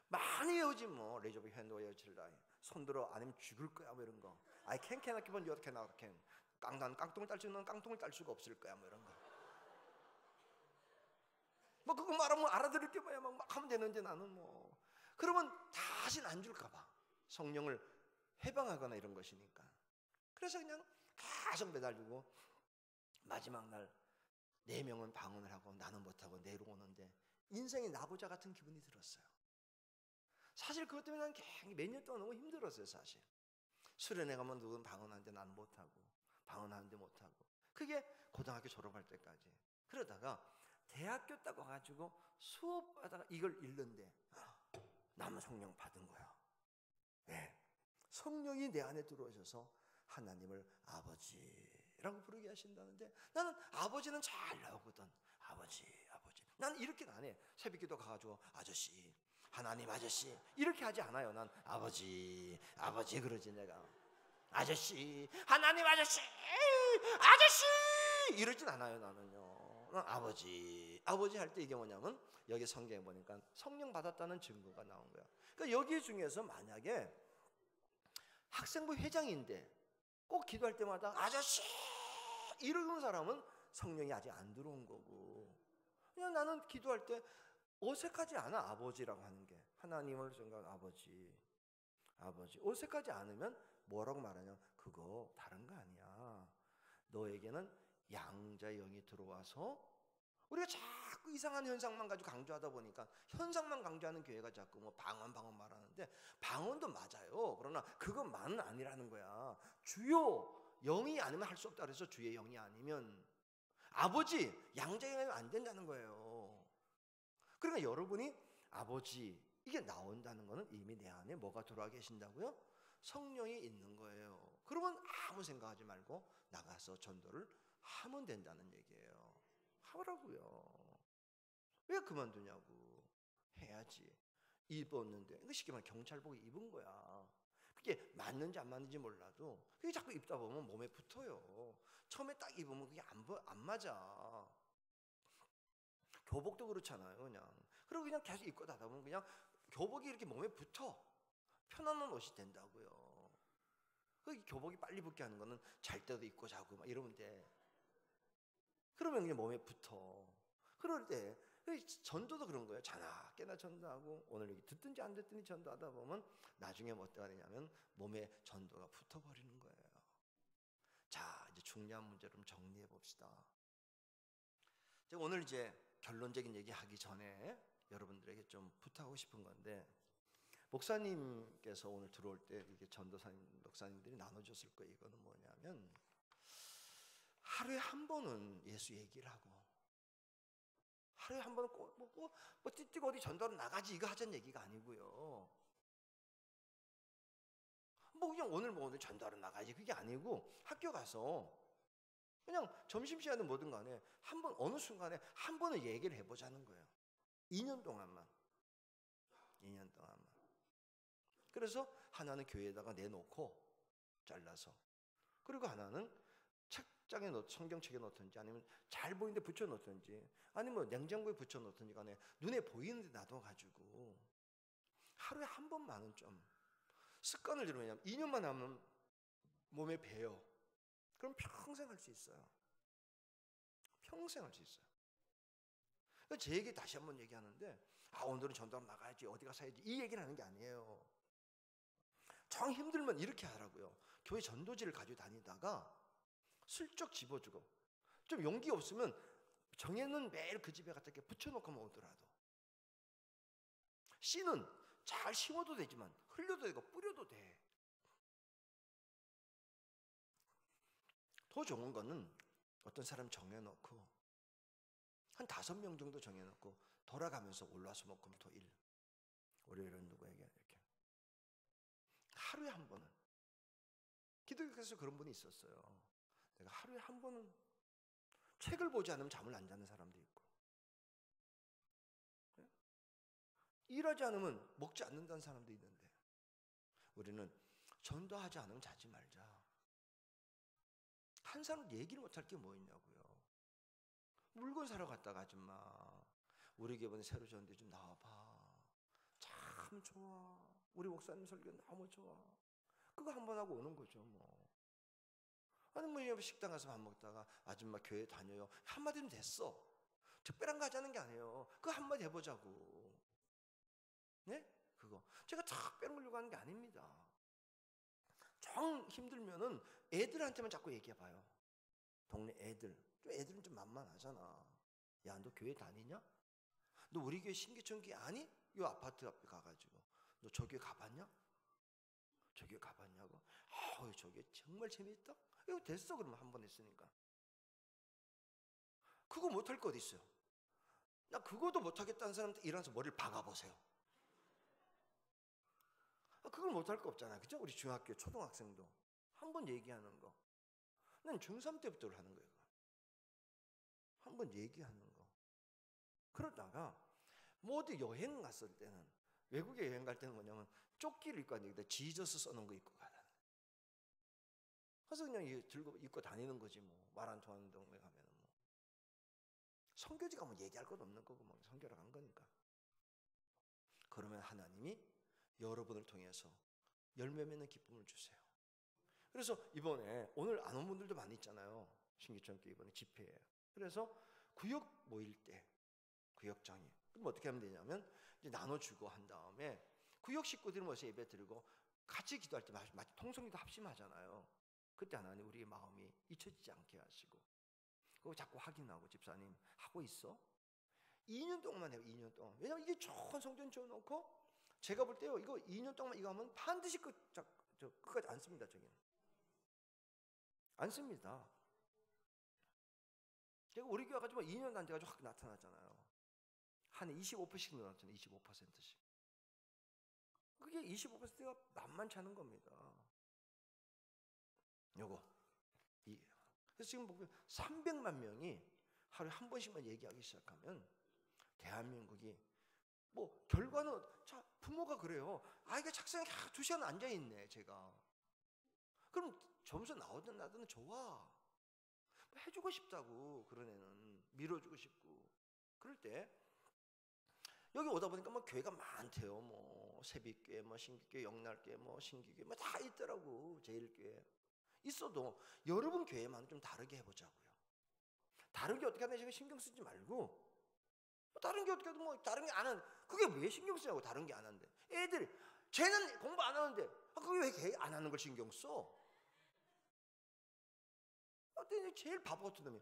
많이 외우지 뭐. 레이저 오브 핸드 웨어 칠라이, 손들어 아니면 죽을 거야 뭐 이런 거. I can't 기본 이렇게 나 can. 깡통을 딸 수 있는 깡통을 딸 수가 없을 거야 뭐 이런 거. 뭐 그거 말하면 알아들을 게 뭐야, 막 하면 되는데 나는 뭐. 그러면 다시는 안 줄까 봐. 성령을 해방하거나 이런 것이니까. 그래서 그냥 계속 매달리고 마지막 날 4명은 방언을 하고 나는 못하고 내려오는데 인생이 나고자 같은 기분이 들었어요. 사실 그것 때문에 난 몇 년 동안 너무 힘들었어요. 사실 수련회 가면 누군 방언하는데 나는 못하고, 방언하는데 못하고. 그게 고등학교 졸업할 때까지. 그러다가 대학교 딱 와가지고 수업하다가 이걸 읽는데 나만 성령 받은 거야. 왜? 성령이 내 안에 들어오셔서 하나님을 아버지라고 부르게 하신다는데, 나는 아버지는 잘 나오거든. 아버지. 나는 이렇게는 안 해. 새벽기도 가가지고 아저씨, 하나님 아저씨 이렇게 하지 않아요. 난 아버지 그러지. 내가 아저씨, 하나님 아저씨 이러진 않아요. 나는요. 난 아버지 할 때 이게 뭐냐면, 여기 성경에 보니까 성령 받았다는 증거가 나온 거야. 그러니까 여기 중에서 만약에 학생부 회장인데 꼭 기도할 때마다 아저씨 이러는 사람은 성령이 아직 안 들어온 거고, 그냥 나는 기도할 때 어색하지 않아. 아버지라고 하는 게, 하나님을 생각 아버지 어색하지 않으면 뭐라고 말하냐, 그거 다른 거 아니야. 너에게는 양자의 영이 들어와서, 우리가 자꾸 이상한 현상만 가지고 강조하다 보니까 현상만 강조하는 교회가 자꾸 뭐 방언 말하는데, 방언도 맞아요. 그러나 그것만은 아니라는 거야. 주요 영이 아니면 할 수 없다 그래서 주의 영이 아니면 아버지 양자가 아니면 안 된다는 거예요. 그러니까 여러분이 아버지 이게 나온다는 거는 이미 내 안에 뭐가 들어와 계신다고요? 성령이 있는 거예요. 그러면 아무 생각하지 말고 나가서 전도를 하면 된다는 얘기예요. 하라고요. 왜 그만두냐고. 해야지. 입었는데 이거 쉽게 말해 경찰복 입은 거야. 그게 맞는지 안 맞는지 몰라도 그게 자꾸 입다 보면 몸에 붙어요. 처음에 딱 입으면 그게 안 맞아. 교복도 그렇잖아요. 그냥 그리고 그냥 계속 입고 다다 보면 그냥 교복이 이렇게 몸에 붙어. 편안한 옷이 된다고요. 그 교복이 빨리 붙게 하는 거는 잘 때도 입고 자고 막 이러면 돼. 그러면 그냥 몸에 붙어. 그럴 때 전도도 그런 거예요. 자나 깨나 전도하고 오늘 여기 듣든지 안 듣든지 전도하다 보면 나중에 뭐 어떻게 되냐면 몸에 전도가 붙어버리는 거예요. 자, 이제 중요한 문제를 좀 정리해 봅시다. 제가 오늘 이제 결론적인 얘기 하기 전에 여러분들에게 좀 부탁하고 싶은 건데, 목사님께서 오늘 들어올 때 이게 전도사님, 목사님들이 나눠줬을 거예요. 이거는 뭐냐면 하루에 한 번은 예수 얘기를 하고 하루에 한 번은 뭐 띠띠고 어디 전도로 나가지 이거 하자는 얘기가 아니고요. 뭐 그냥 오늘 전도하러 나가지 그게 아니고 학교 가서 그냥 점심시간에 뭐든 간에 한 번 어느 순간에 한 번은 얘기를 해보자는 거예요. 2년 동안만. 2년 동안만. 그래서 하나는 교회에다가 내놓고 잘라서, 그리고 하나는 책장에 성경책에 넣든지 아니면 잘 보이는데 붙여 넣든지 아니면 뭐 냉장고에 붙여 넣든지 간에 눈에 보이는 데 놔둬가지고 하루에 한 번만은 좀 습관을 들으면 2년만 하면 몸에 배요. 그럼 평생 할 수 있어요. 평생 할 수 있어요. 제 얘기 다시 한번 얘기하는데, 오늘은 전도하러 나가야지 어디 가서 해야지 이 얘기를 하는 게 아니에요. 정 힘들면 이렇게 하라고요. 교회 전도지를 가지고 다니다가 슬쩍 집어주고, 좀 용기 없으면 정해는 매일 그 집에 갖다 이렇게 붙여놓고만 오더라도, 씨는 잘 심어도 되지만 흘려도 되고 뿌려도 돼. 더 좋은 거는 어떤 사람 정해놓고 한 5명 정도 정해놓고 돌아가면서 월화수목금토일 월요일은 누구에게 이렇게 하루에 한 번은, 기독교에서 그런 분이 있었어요. 내가 하루에 한 번은 책을 보지 않으면 잠을 안 자는 사람도 있고, 일하지 않으면 먹지 않는다는 사람도 있는데, 우리는 전도하지 않으면 자지 말자. 한 사람 얘기를 못할 게 뭐 있냐고요. 물건 사러 갔다가 아줌마 우리 교회는 새로 전데 좀 나와봐. 참 좋아. 우리 목사님 설교 너무 좋아. 그거 한 번 하고 오는 거죠 뭐. 아니 뭐 식당 가서 밥 먹다가 아줌마 교회 다녀요. 한마디면 됐어. 특별한 거 하자는 게 아니에요. 그거 한마디 해보자고. 네? 그거 제가 특별한 걸 요구하는 게 아닙니다. 정 힘들면은 애들한테만 자꾸 얘기해봐요. 동네 애들은 좀 만만하잖아. 야, 너 교회 다니냐? 너 우리 교회 신기천기 아니? 요 아파트 앞에 가가지고 너 저 교회 가봤냐? 저 교회 가봤냐고? 저 교회 정말 재밌다? 이거 됐어. 그러면 한 번 했으니까. 그거 못할 거 어디 있어요? 나 그거도 못하겠다는 사람한테 일어나서 머리를 박아보세요. 그걸 못할 거 없잖아요. 그죠? 우리 중학교 초등학생도 한 번 얘기하는 거. 난 중3 때부터 하는 거예요. 한 번 얘기하는 거. 그러다가 뭐 어디 여행 갔을 때는, 외국에 여행 갈 때는 뭐냐면 조끼를 입고 다니는데 지저스 써놓은 거 입고 가라. 그래서 그냥 들고 입고 다니는 거지 뭐. 말 안 통하는 동네 가면은 뭐. 선교지 가면 얘기할 것 없는 거고 뭐. 선교를 간 거니까. 그러면 하나님이 여러분을 통해서 열매 맺는 기쁨을 주세요. 그래서 이번에 오늘 안 온 분들도 많이 있잖아요. 신기천교 이번에 집회에. 그래서 구역 모일 때 구역장이 그럼 어떻게 하면 되냐면 이제 나눠주고 한 다음에 구역 식구들이 모여서 예배 드리고 같이 기도할 때 마치 통성기도 합심하잖아요. 그때 하나님 우리의 마음이 잊혀지지 않게 하시고, 그거 자꾸 확인하고 집사님 하고 있어? 2년 동안만 해요. 2년 동안. 왜냐면 이게 좋은 성전 지어놓고 제가 볼 때요 이거 2년 동안 이거 하면 반드시 끝까지 안 씁니다. 저기는 안 씁니다. 그러니까 우리 교회가 좀 2년 안 돼가지고 확 나타나잖아요. 한 25%씩 늘어났잖아요. 25%씩. 그게 25%가 만만치 않은 겁니다. 요거. 그래서 지금 보면 300만 명이 하루에 한 번씩만 얘기하기 시작하면 대한민국이 뭐 결과는 자 부모가 그래요. 아이가 책상에 2시간 앉아있네 제가. 그럼 점수 나오든 나든 좋아. 해주고 싶다고 그런 애는 밀어주고 싶고 그럴 때 여기 오다 보니까 뭐 교회가 많대요. 뭐 세빛교회, 뭐 신기교회, 영날교회, 뭐 신기교회 뭐 다 있더라고. 제일교회 있어도 여러분 교회만 좀 다르게 해보자고요. 다른 게 어떻게 하나 지금 신경 쓰지 말고 다른 게 어떻게 하든 뭐 다른 게 안 하는 그게 왜 신경 쓰냐고. 다른 게 안 하는데 애들 쟤는 공부 안 하는데 그게 왜 걔 안 하는 걸 신경 써? 어떤 제일 바보 같은 놈이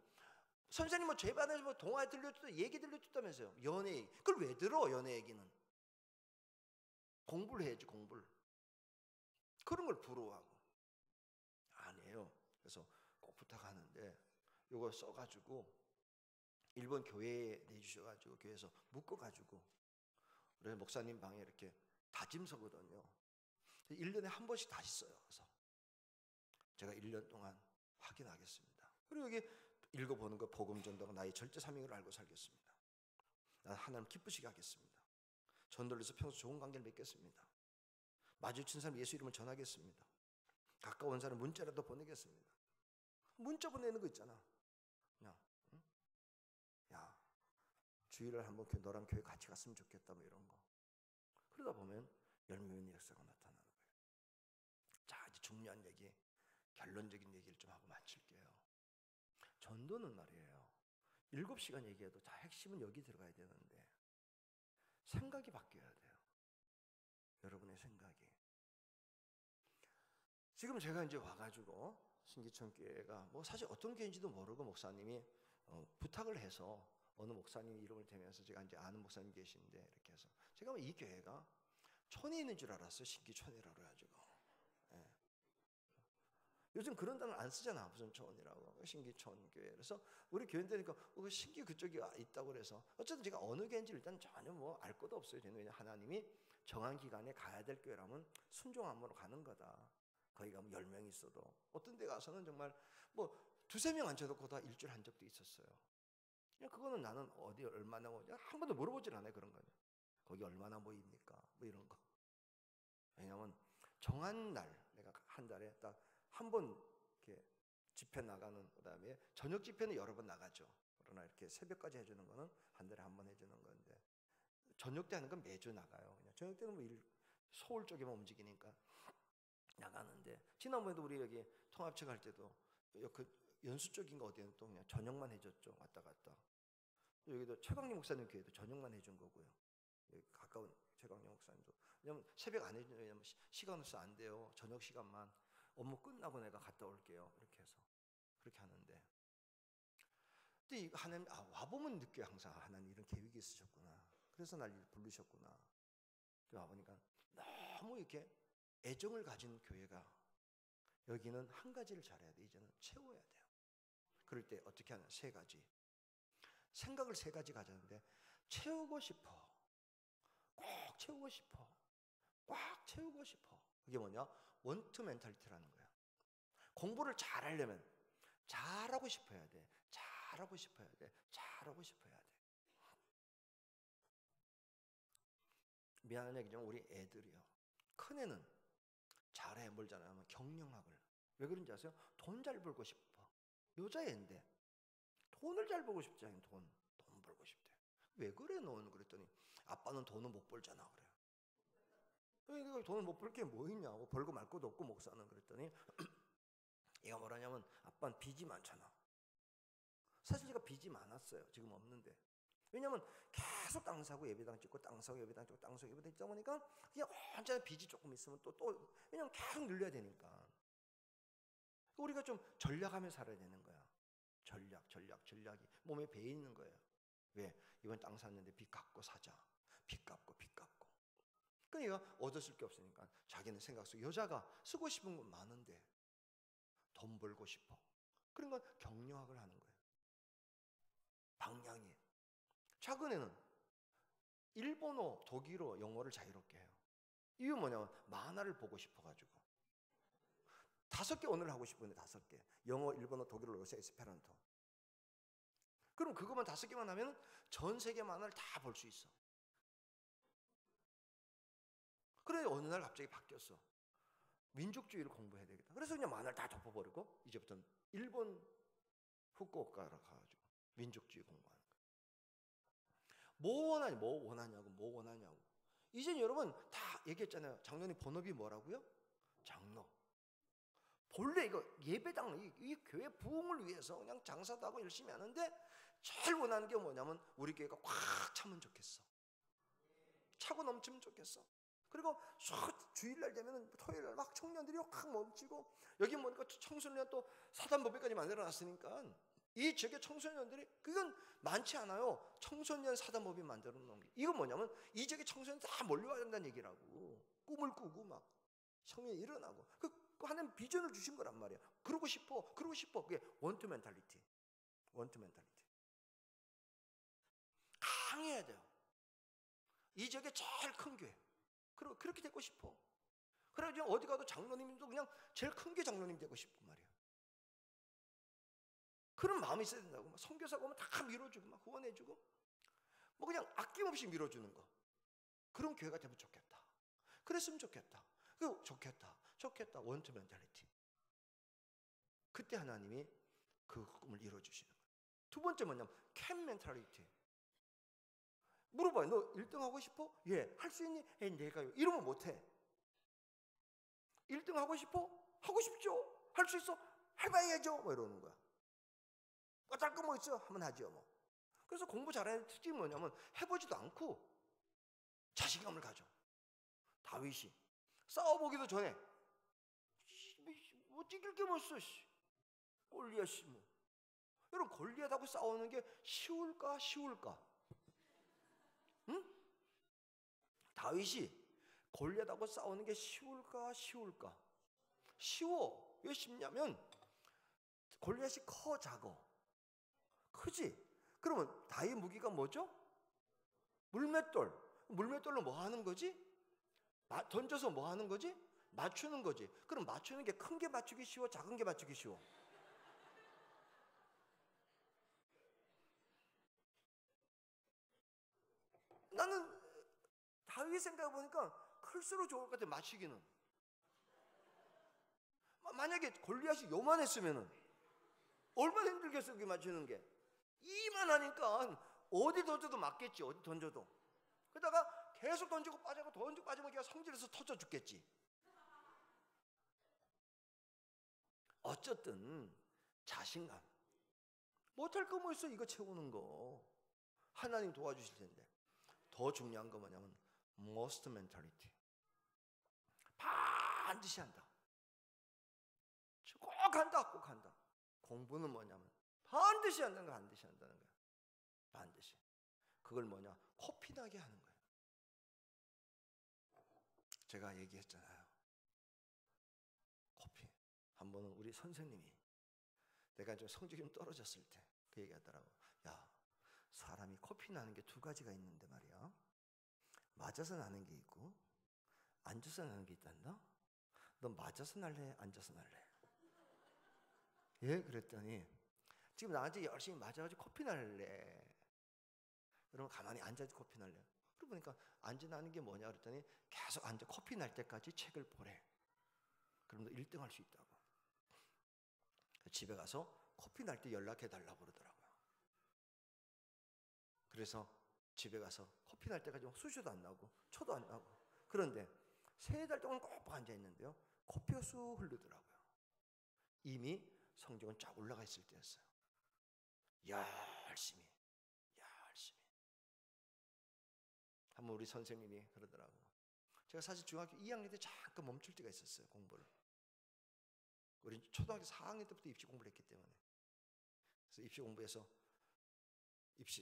선생님 뭐 제 반에서 뭐 동화에 들려줬다 얘기 들려줬다면서요. 연애 얘기. 그걸 왜 들어? 연애 얘기는 공부를 해야지. 공부를. 그런 걸 부러워하고 안 해요. 그래서 꼭 부탁하는데 요거 써가지고 일본 교회에 내주셔가지고 교회에서 묶어가지고 우리 목사님 방에 이렇게 다짐서거든요. 1년에 한 번씩 다시 써요. 그래서 제가 1년 동안 확인하겠습니다. 그리고 여기 읽어보는 거 복음 전도가 나의 절대 사명을 알고 살겠습니다. 나는 하나님 기쁘시게 하겠습니다. 전도를 해서 평소 좋은 관계를 맺겠습니다. 마주친 사람 예수 이름을 전하겠습니다. 가까운 사람 문자라도 보내겠습니다. 문자 보내는 거 있잖아. 그냥 응? 야 주일날 한번 너랑 교회 같이 갔으면 좋겠다 뭐 이런 거. 그러다 보면 열매의 역사가 나타나는 거예요. 자 이제 중요한 얘기 결론적인 얘기를 좀 하고 마칠게요. 전도는 말이에요. 7시간 얘기해도 다 핵심은 여기 들어가야 되는데 생각이 바뀌어야 돼요. 여러분의 생각이. 지금 제가 이제 와가지고 신기천 교회가 뭐 사실 어떤 교회인지도 모르고 목사님이 부탁을 해서 어느 목사님 이름을 대면서 제가 이제 아는 목사님 계신데 이렇게 해서 제가 이 교회가 촌에 있는 줄 알았어요. 신기촌이라고 그래가지고. 예. 요즘 그런 단어 안 쓰잖아. 무슨 촌이라고. 신기촌 교회. 그래서 우리 교회니까 신기 그쪽이 있다고 그래서 어쨌든 제가 어느 교회인지 일단 전혀 뭐 알 것도 없어요. 저는 왜냐면 하나님이 정한 기간에 가야 될 교회라면 순종함으로 가는 거다. 거기 가면 10명 있어도 어떤 데 가서는 정말 뭐 2-3명 앉혀놓고 다 일주일 한 적도 있었어요. 그냥 그거는 나는 어디 얼마나 한 번도 물어보질 않아요. 그런 거는. 거기 얼마나 모입니까? 뭐 이런 거. 왜냐면 정한 날 내가 한 달에 딱 한 번 이렇게 집회 나가는 그다음에 저녁 집회는 여러 번 나가죠. 그러나 이렇게 새벽까지 해주는 거는 한 달에 한 번 해주는 건데 저녁 때 하는 건 매주 나가요. 그냥 저녁 때는 뭐 서울 쪽에만 움직이니까 나가는데 지난번에도 우리 여기 통합체 갈 때도 그 연수 쪽인가 어디는 또 그냥 저녁만 해줬죠. 왔다 갔다. 여기도 최광림 목사님 교회도 저녁만 해준 거고요. 여기 가까운 최광림 목사님도 왜냐면 새벽 안 해주면 왜냐면 시간 없어 안 돼요. 저녁 시간만 업무 끝나고 내가 갔다 올게요. 이렇게 해서 그렇게 하는데 근데 하나님 와보면 느껴요. 항상 하나님 이런 계획이 있으셨구나. 그래서 날 부르셨구나. 와보니까 너무 이렇게 애정을 가진 교회가 여기는 한 가지를 잘해야 돼. 이제는 채워야 돼요. 그럴 때 어떻게 하냐. 3가지. 생각을 3가지 가졌는데 채우고 싶어. 꼭 채우고 싶어. 꽉 채우고 싶어. 그게 뭐냐? 원투 멘탈리티라는 거야. 공부를 잘하려면 잘하고 싶어야 돼. 잘하고 싶어야 돼. 잘하고 싶어야 돼. 미안한 얘기지만 우리 애들이요. 큰애는 잘해. 뭘 잘하면 경영학을. 왜 그런지 아세요? 돈 잘 벌고 싶어. 여자애인데 돈을 잘 벌고 싶지 않아요. 돈 벌고 싶대. 왜 그래 너는? 그랬더니 아빠는 돈을 못 벌잖아. 그래. 내가 돈을 못 벌 게 뭐 있냐고. 벌고 말 것도 없고 목사는. 그랬더니 얘가 뭐라냐면 아빠는 빚이 많잖아. 사실 제가 빚이 많았어요. 지금 없는데. 왜냐면 계속 땅 사고 예배당 찍고 땅 사고 예배당 찍고 땅 사고 예배당 찍다 보니까 그냥 언제나 빚이 조금 있으면 또 왜냐면 계속 늘려야 되니까 우리가 좀 전략하며 살아야 되는 거야. 전략이 몸에 배어 있는 거예요. 왜? 이번 땅 샀는데 빚 갚고 사자. 빚 갚고. 그러니까 얻었을 게 없으니까 자기는 생각 속 여자가 쓰고 싶은 건 많은데 돈 벌고 싶어. 그러니까 경영학을 하는 거예요. 방향이. 최근에는 일본어, 독일어, 영어를 자유롭게 해요. 이게 뭐냐면 만화를 보고 싶어가지고 5개 오늘 하고 싶은데 5개. 영어, 일본어, 독일어, 러시아, 에스페란토. 그럼 그것만 5개만 하면 전 세계 만화를 다 볼 수 있어. 그래 어느 날 갑자기 바뀌었어. 민족주의를 공부해야 되겠다. 그래서 그냥 만화를 다 덮어버리고 이제부터는 일본 후쿠오카로 가가지고 민족주의 공부하는 거예요. 뭐 원하냐고. 이젠 여러분 다 얘기했잖아요. 장로님 본업이 뭐라고요? 장로. 본래 이거 예배당 이 교회 부흥을 위해서 그냥 장사도 하고 열심히 하는데 제일 원하는 게 뭐냐면 우리 교회가 꽉 차면 좋겠어. 차고 넘치면 좋겠어. 그리고 주일날 되면 토요일날 막 청년들이 확 멈추고 여기 보니까 청소년 또 사단법인까지 만들어놨으니까 이 지역의 청소년들이 그건 많지 않아요. 청소년 사단법인 만들어 놓은 게 이건 뭐냐면 이 지역의 청소년 다 몰려와야 된다는 얘기라고. 꿈을 꾸고 막 청년이 일어나고 그 하나님 비전을 주신 거란 말이야. 그러고 싶어. 그게 원투 멘탈리티. 강해야 돼요. 이 지역의 제일 큰 교회. 그렇게 되고 싶어. 그래가지고 어디 가도 장로님도 그냥 제일 큰 게 장로님 되고 싶은 말이야. 그런 마음이 있어야 된다고. 막 선교사가 오면 다 밀어주고 막 후원해주고 뭐 그냥 아낌없이 밀어주는 거. 그런 교회가 되면 좋겠다. 그랬으면 좋겠다. 좋겠다. 원투 멘탈리티. 그때 하나님이 그 꿈을 이루어주시는 거예요. 두 번째 뭐냐면 캠 멘탈리티. 물어봐요. 너 1등 하고 싶어? 예. 할 수 있니? 예, 내가요. 이러면 못해. 1등 하고 싶어? 하고 싶죠. 할 수 있어? 해봐야죠. 뭐 이러는 거야. 어쩔 거 뭐 있어? 하면 하죠 뭐. 그래서 공부 잘하는 특징이 뭐냐면 해보지도 않고 자신감을 가져. 다윗이 싸워보기도 전에 뭐 찍을 게 뭐 있어. 골리앗이 뭐. 여러분 골리앗하고 싸우는 게 쉬울까? 응? 다윗이 골리앗하고 싸우는 게 쉬울까? 쉬워. 왜 쉽냐면 골리앗이 커 작어. 크지? 그러면 다윗 무기가 뭐죠? 물맷돌. 물맷돌로 뭐 하는 거지? 던져서 뭐 하는 거지? 맞추는 거지. 그럼 맞추는 게 큰 게 맞추기 쉬워? 작은 게 맞추기 쉬워? 나는 다윗 생각해보니까 클수록 좋을 것 같아. 맞추기는. 만약에 골리앗이 요만했으면은 얼마나 힘들겠어 그게 맞추는 게. 이만하니까 어디 던져도 맞겠지. 어디 던져도. 그러다가 계속 던지고 빠지면 걔가 성질에서 터져 죽겠지. 어쨌든 자신감. 못할 거 뭐 있어. 이거 채우는 거 하나님 도와주실 텐데. 더 중요한 거 뭐냐면 most mentality. 반드시 한다. 꼭 한다. 공부는 뭐냐면 반드시 한다는 거야. 반드시. 그걸 뭐냐? 코피 나게 하는 거예요. 제가 얘기했잖아요. 코피. 한 번은 우리 선생님이 내가 좀 성적이 좀 떨어졌을 때 그 얘기하더라고. 야, 사람이 코피 나는 게 2가지가 있는데 말이야. 맞아서 나는 게 있고 앉아서 나는 게 있단다. 넌 맞아서 날래? 앉아서 날래? 예? 그랬더니 지금 나한테 열심히 맞아가지고 코피 날래. 그러면 가만히 앉아서 코피 날래. 그러고 보니까 앉아 나는 게 뭐냐 그랬더니 계속 앉아 코피 날 때까지 책을 보래. 그럼 너 1등 할 수 있다고. 집에 가서 코피 날 때 연락해 달라고 그러더라고요. 그래서 집에 가서 코피 날 때까지 수시도 안 나고 초도 안 나고. 그런데 3달 동안 꼭 앉아 있는데요. 코피가 쑥 흐르더라고요. 이미 성적은 쫙 올라가 있을 때였어요. 열심히. 한번 우리 선생님이 그러더라고. 제가 사실 중학교 2학년 때 잠깐 멈출 때가 있었어요. 공부를. 우리 초등학교 4학년 때부터 입시 공부를 했기 때문에. 그래서 입시 공부해서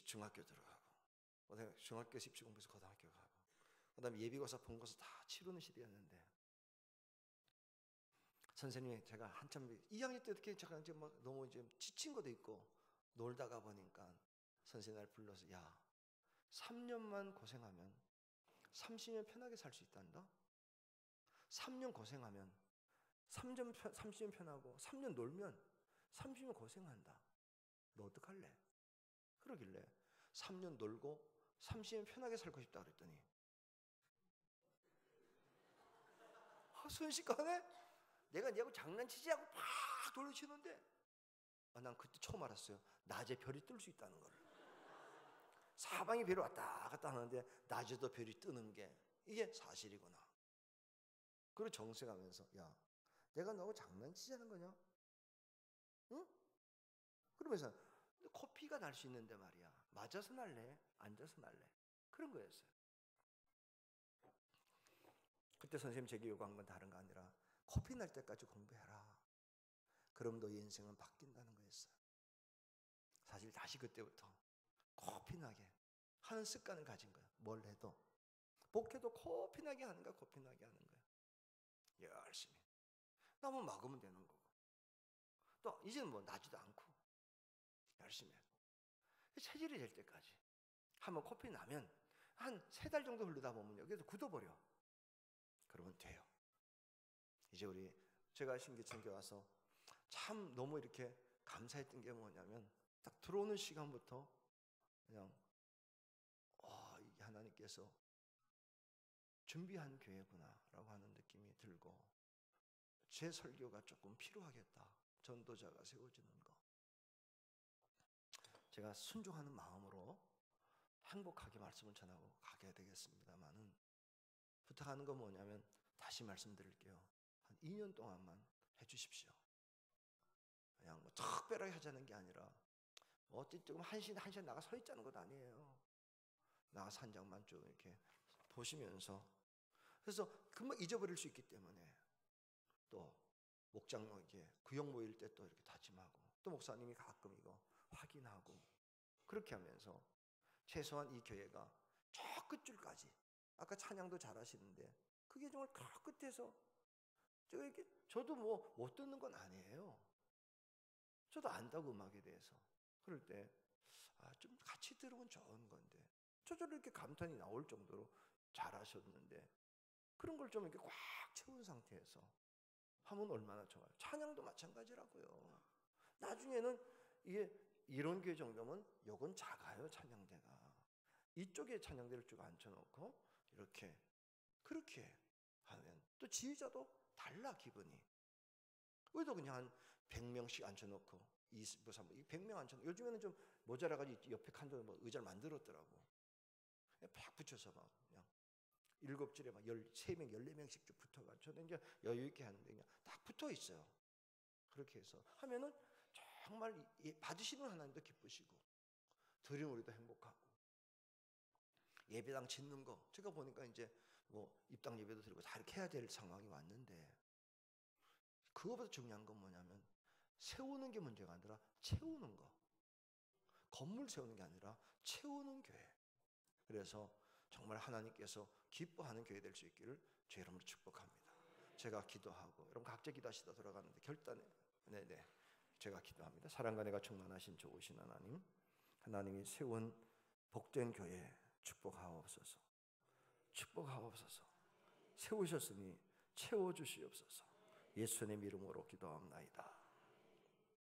중학교 들어가고, 중학교에서 입시 공부해서 고등학교 가고, 그 다음에 예비고사, 본고사 다 치르는 시대였는데 선생님이 제가 한참 2학년 때 어떻게 제가 이제 막 너무 이제 지친 것도 있고 놀다가 보니까 선생님 날 불러서 야 3년만 고생하면 30년 편하게 살 수 있단다. 3년 고생하면 30년 편하고 3년 놀면 30년 고생한다. 너 어떡할래? 그러길래 3년 놀고 30년 편하게 살고 싶다 그랬더니 순식간에 내가 얘하고 장난치지 하고 팍 돌려치는데 난 그때 처음 알았어요. 낮에 별이 뜰 수 있다는 걸. 사방에 별이 왔다 갔다 하는데 낮에도 별이 뜨는 게 이게 사실이구나. 그리고 정색하면서 야 내가 너하고 장난치자는 거냐? 응? 그러면서 코피가 날 수 있는데 말이야. 맞아서 날래? 앉아서 날래? 그런 거였어요. 그때 선생님 제게 요구한 건 다른 거 아니라 코피 날 때까지 공부해라. 그럼 너의 인생은 바뀐다는 거였어요. 사실 다시 그때부터 코피 나게 하는 습관을 가진 거야. 뭘 해도 목회도 코피 나게 하는 거야. 코피 나게 하는 거야. 열심히 나면 막으면 되는 거고 또 이제는 뭐 나지도 않고 열심히 해도 체질이 될 때까지 한번 코피 나면 한 3달 정도 흐르다 보면 여기서 굳어버려. 그러면 돼요. 이제 제가 신기천교 와서 참 너무 이렇게 감사했던 게 뭐냐면 딱 들어오는 시간부터 그냥 이게 하나님께서 준비한 교회구나라고 하는 느낌이 들고 제 설교가 조금 필요하겠다. 전도자가 세워지는 거. 제가 순종하는 마음으로 행복하게 말씀을 전하고 가게 되겠습니다만은 부탁하는 건 뭐냐면 다시 말씀드릴게요. 한 2년 동안만 해주십시오. 그냥 뭐 특별하게 하자는 게 아니라 뭐 조금 한 시간 나가 서 있자는 것도 아니에요. 나가서 한 장만 좀 이렇게 보시면서 그래서 금방 잊어버릴 수 있기 때문에 또 목장에게 구역 모일 때 또 이렇게 다짐하고 또 목사님이 가끔 이거 확인하고 그렇게 하면서 최소한 이 교회가 저 끝줄까지 아까 찬양도 잘하시는데 그게 정말 저 끝에서 저도 뭐 못 듣는 건 아니에요. 저도 안다고 음악에 대해서 그럴 때 좀 같이 들으면 좋은 건데 저절로 이렇게 감탄이 나올 정도로 잘하셨는데 그런 걸 좀 이렇게 꽉 채운 상태에서 하면 얼마나 좋아요. 찬양도 마찬가지라고요. 나중에는 이게 이런 교회 정도면 요건 작아요. 찬양대가 이쪽에 찬양대를 쭉 앉혀놓고 이렇게 그렇게 하면 또 지휘자도 달라 기분이. 우리도 그냥 한 100명씩 앉혀놓고 20, 30, 100명 앉혀놓고 요즘에는 좀 모자라가지고 옆에 칸도 뭐 의자를 만들었더라고. 팍 붙여서 막 그냥 7줄에 막 13명, 14명씩 쭉 붙어가지고 저는 이제 여유 있게 하는데 그냥 딱 붙어 있어요. 그렇게 해서 하면은 정말 받으시는 하나님도 기쁘시고 드리는 우리도 행복하고 예배당 짓는 거 제가 보니까 이제 뭐 입당 예배도 드리고 다 이렇게 해야 될 상황이 왔는데 그거보다 중요한 건 뭐냐면 세우는 게 문제가 아니라 채우는 거. 건물 세우는 게 아니라 채우는 교회. 그래서 정말 하나님께서 기뻐하는 교회 될 수 있기를 주 이름으로 축복합니다. 제가 기도하고 여러분 각자 기도하시다 돌아가는데 결단에 제가 기도합니다. 사랑과 내가 충만하신 좋으신 하나님, 하나님이 세운 복된 교회 축복하옵소서. 축복하옵소서. 세우셨으니 채워주시옵소서. 예수님 이름으로 기도합나이다.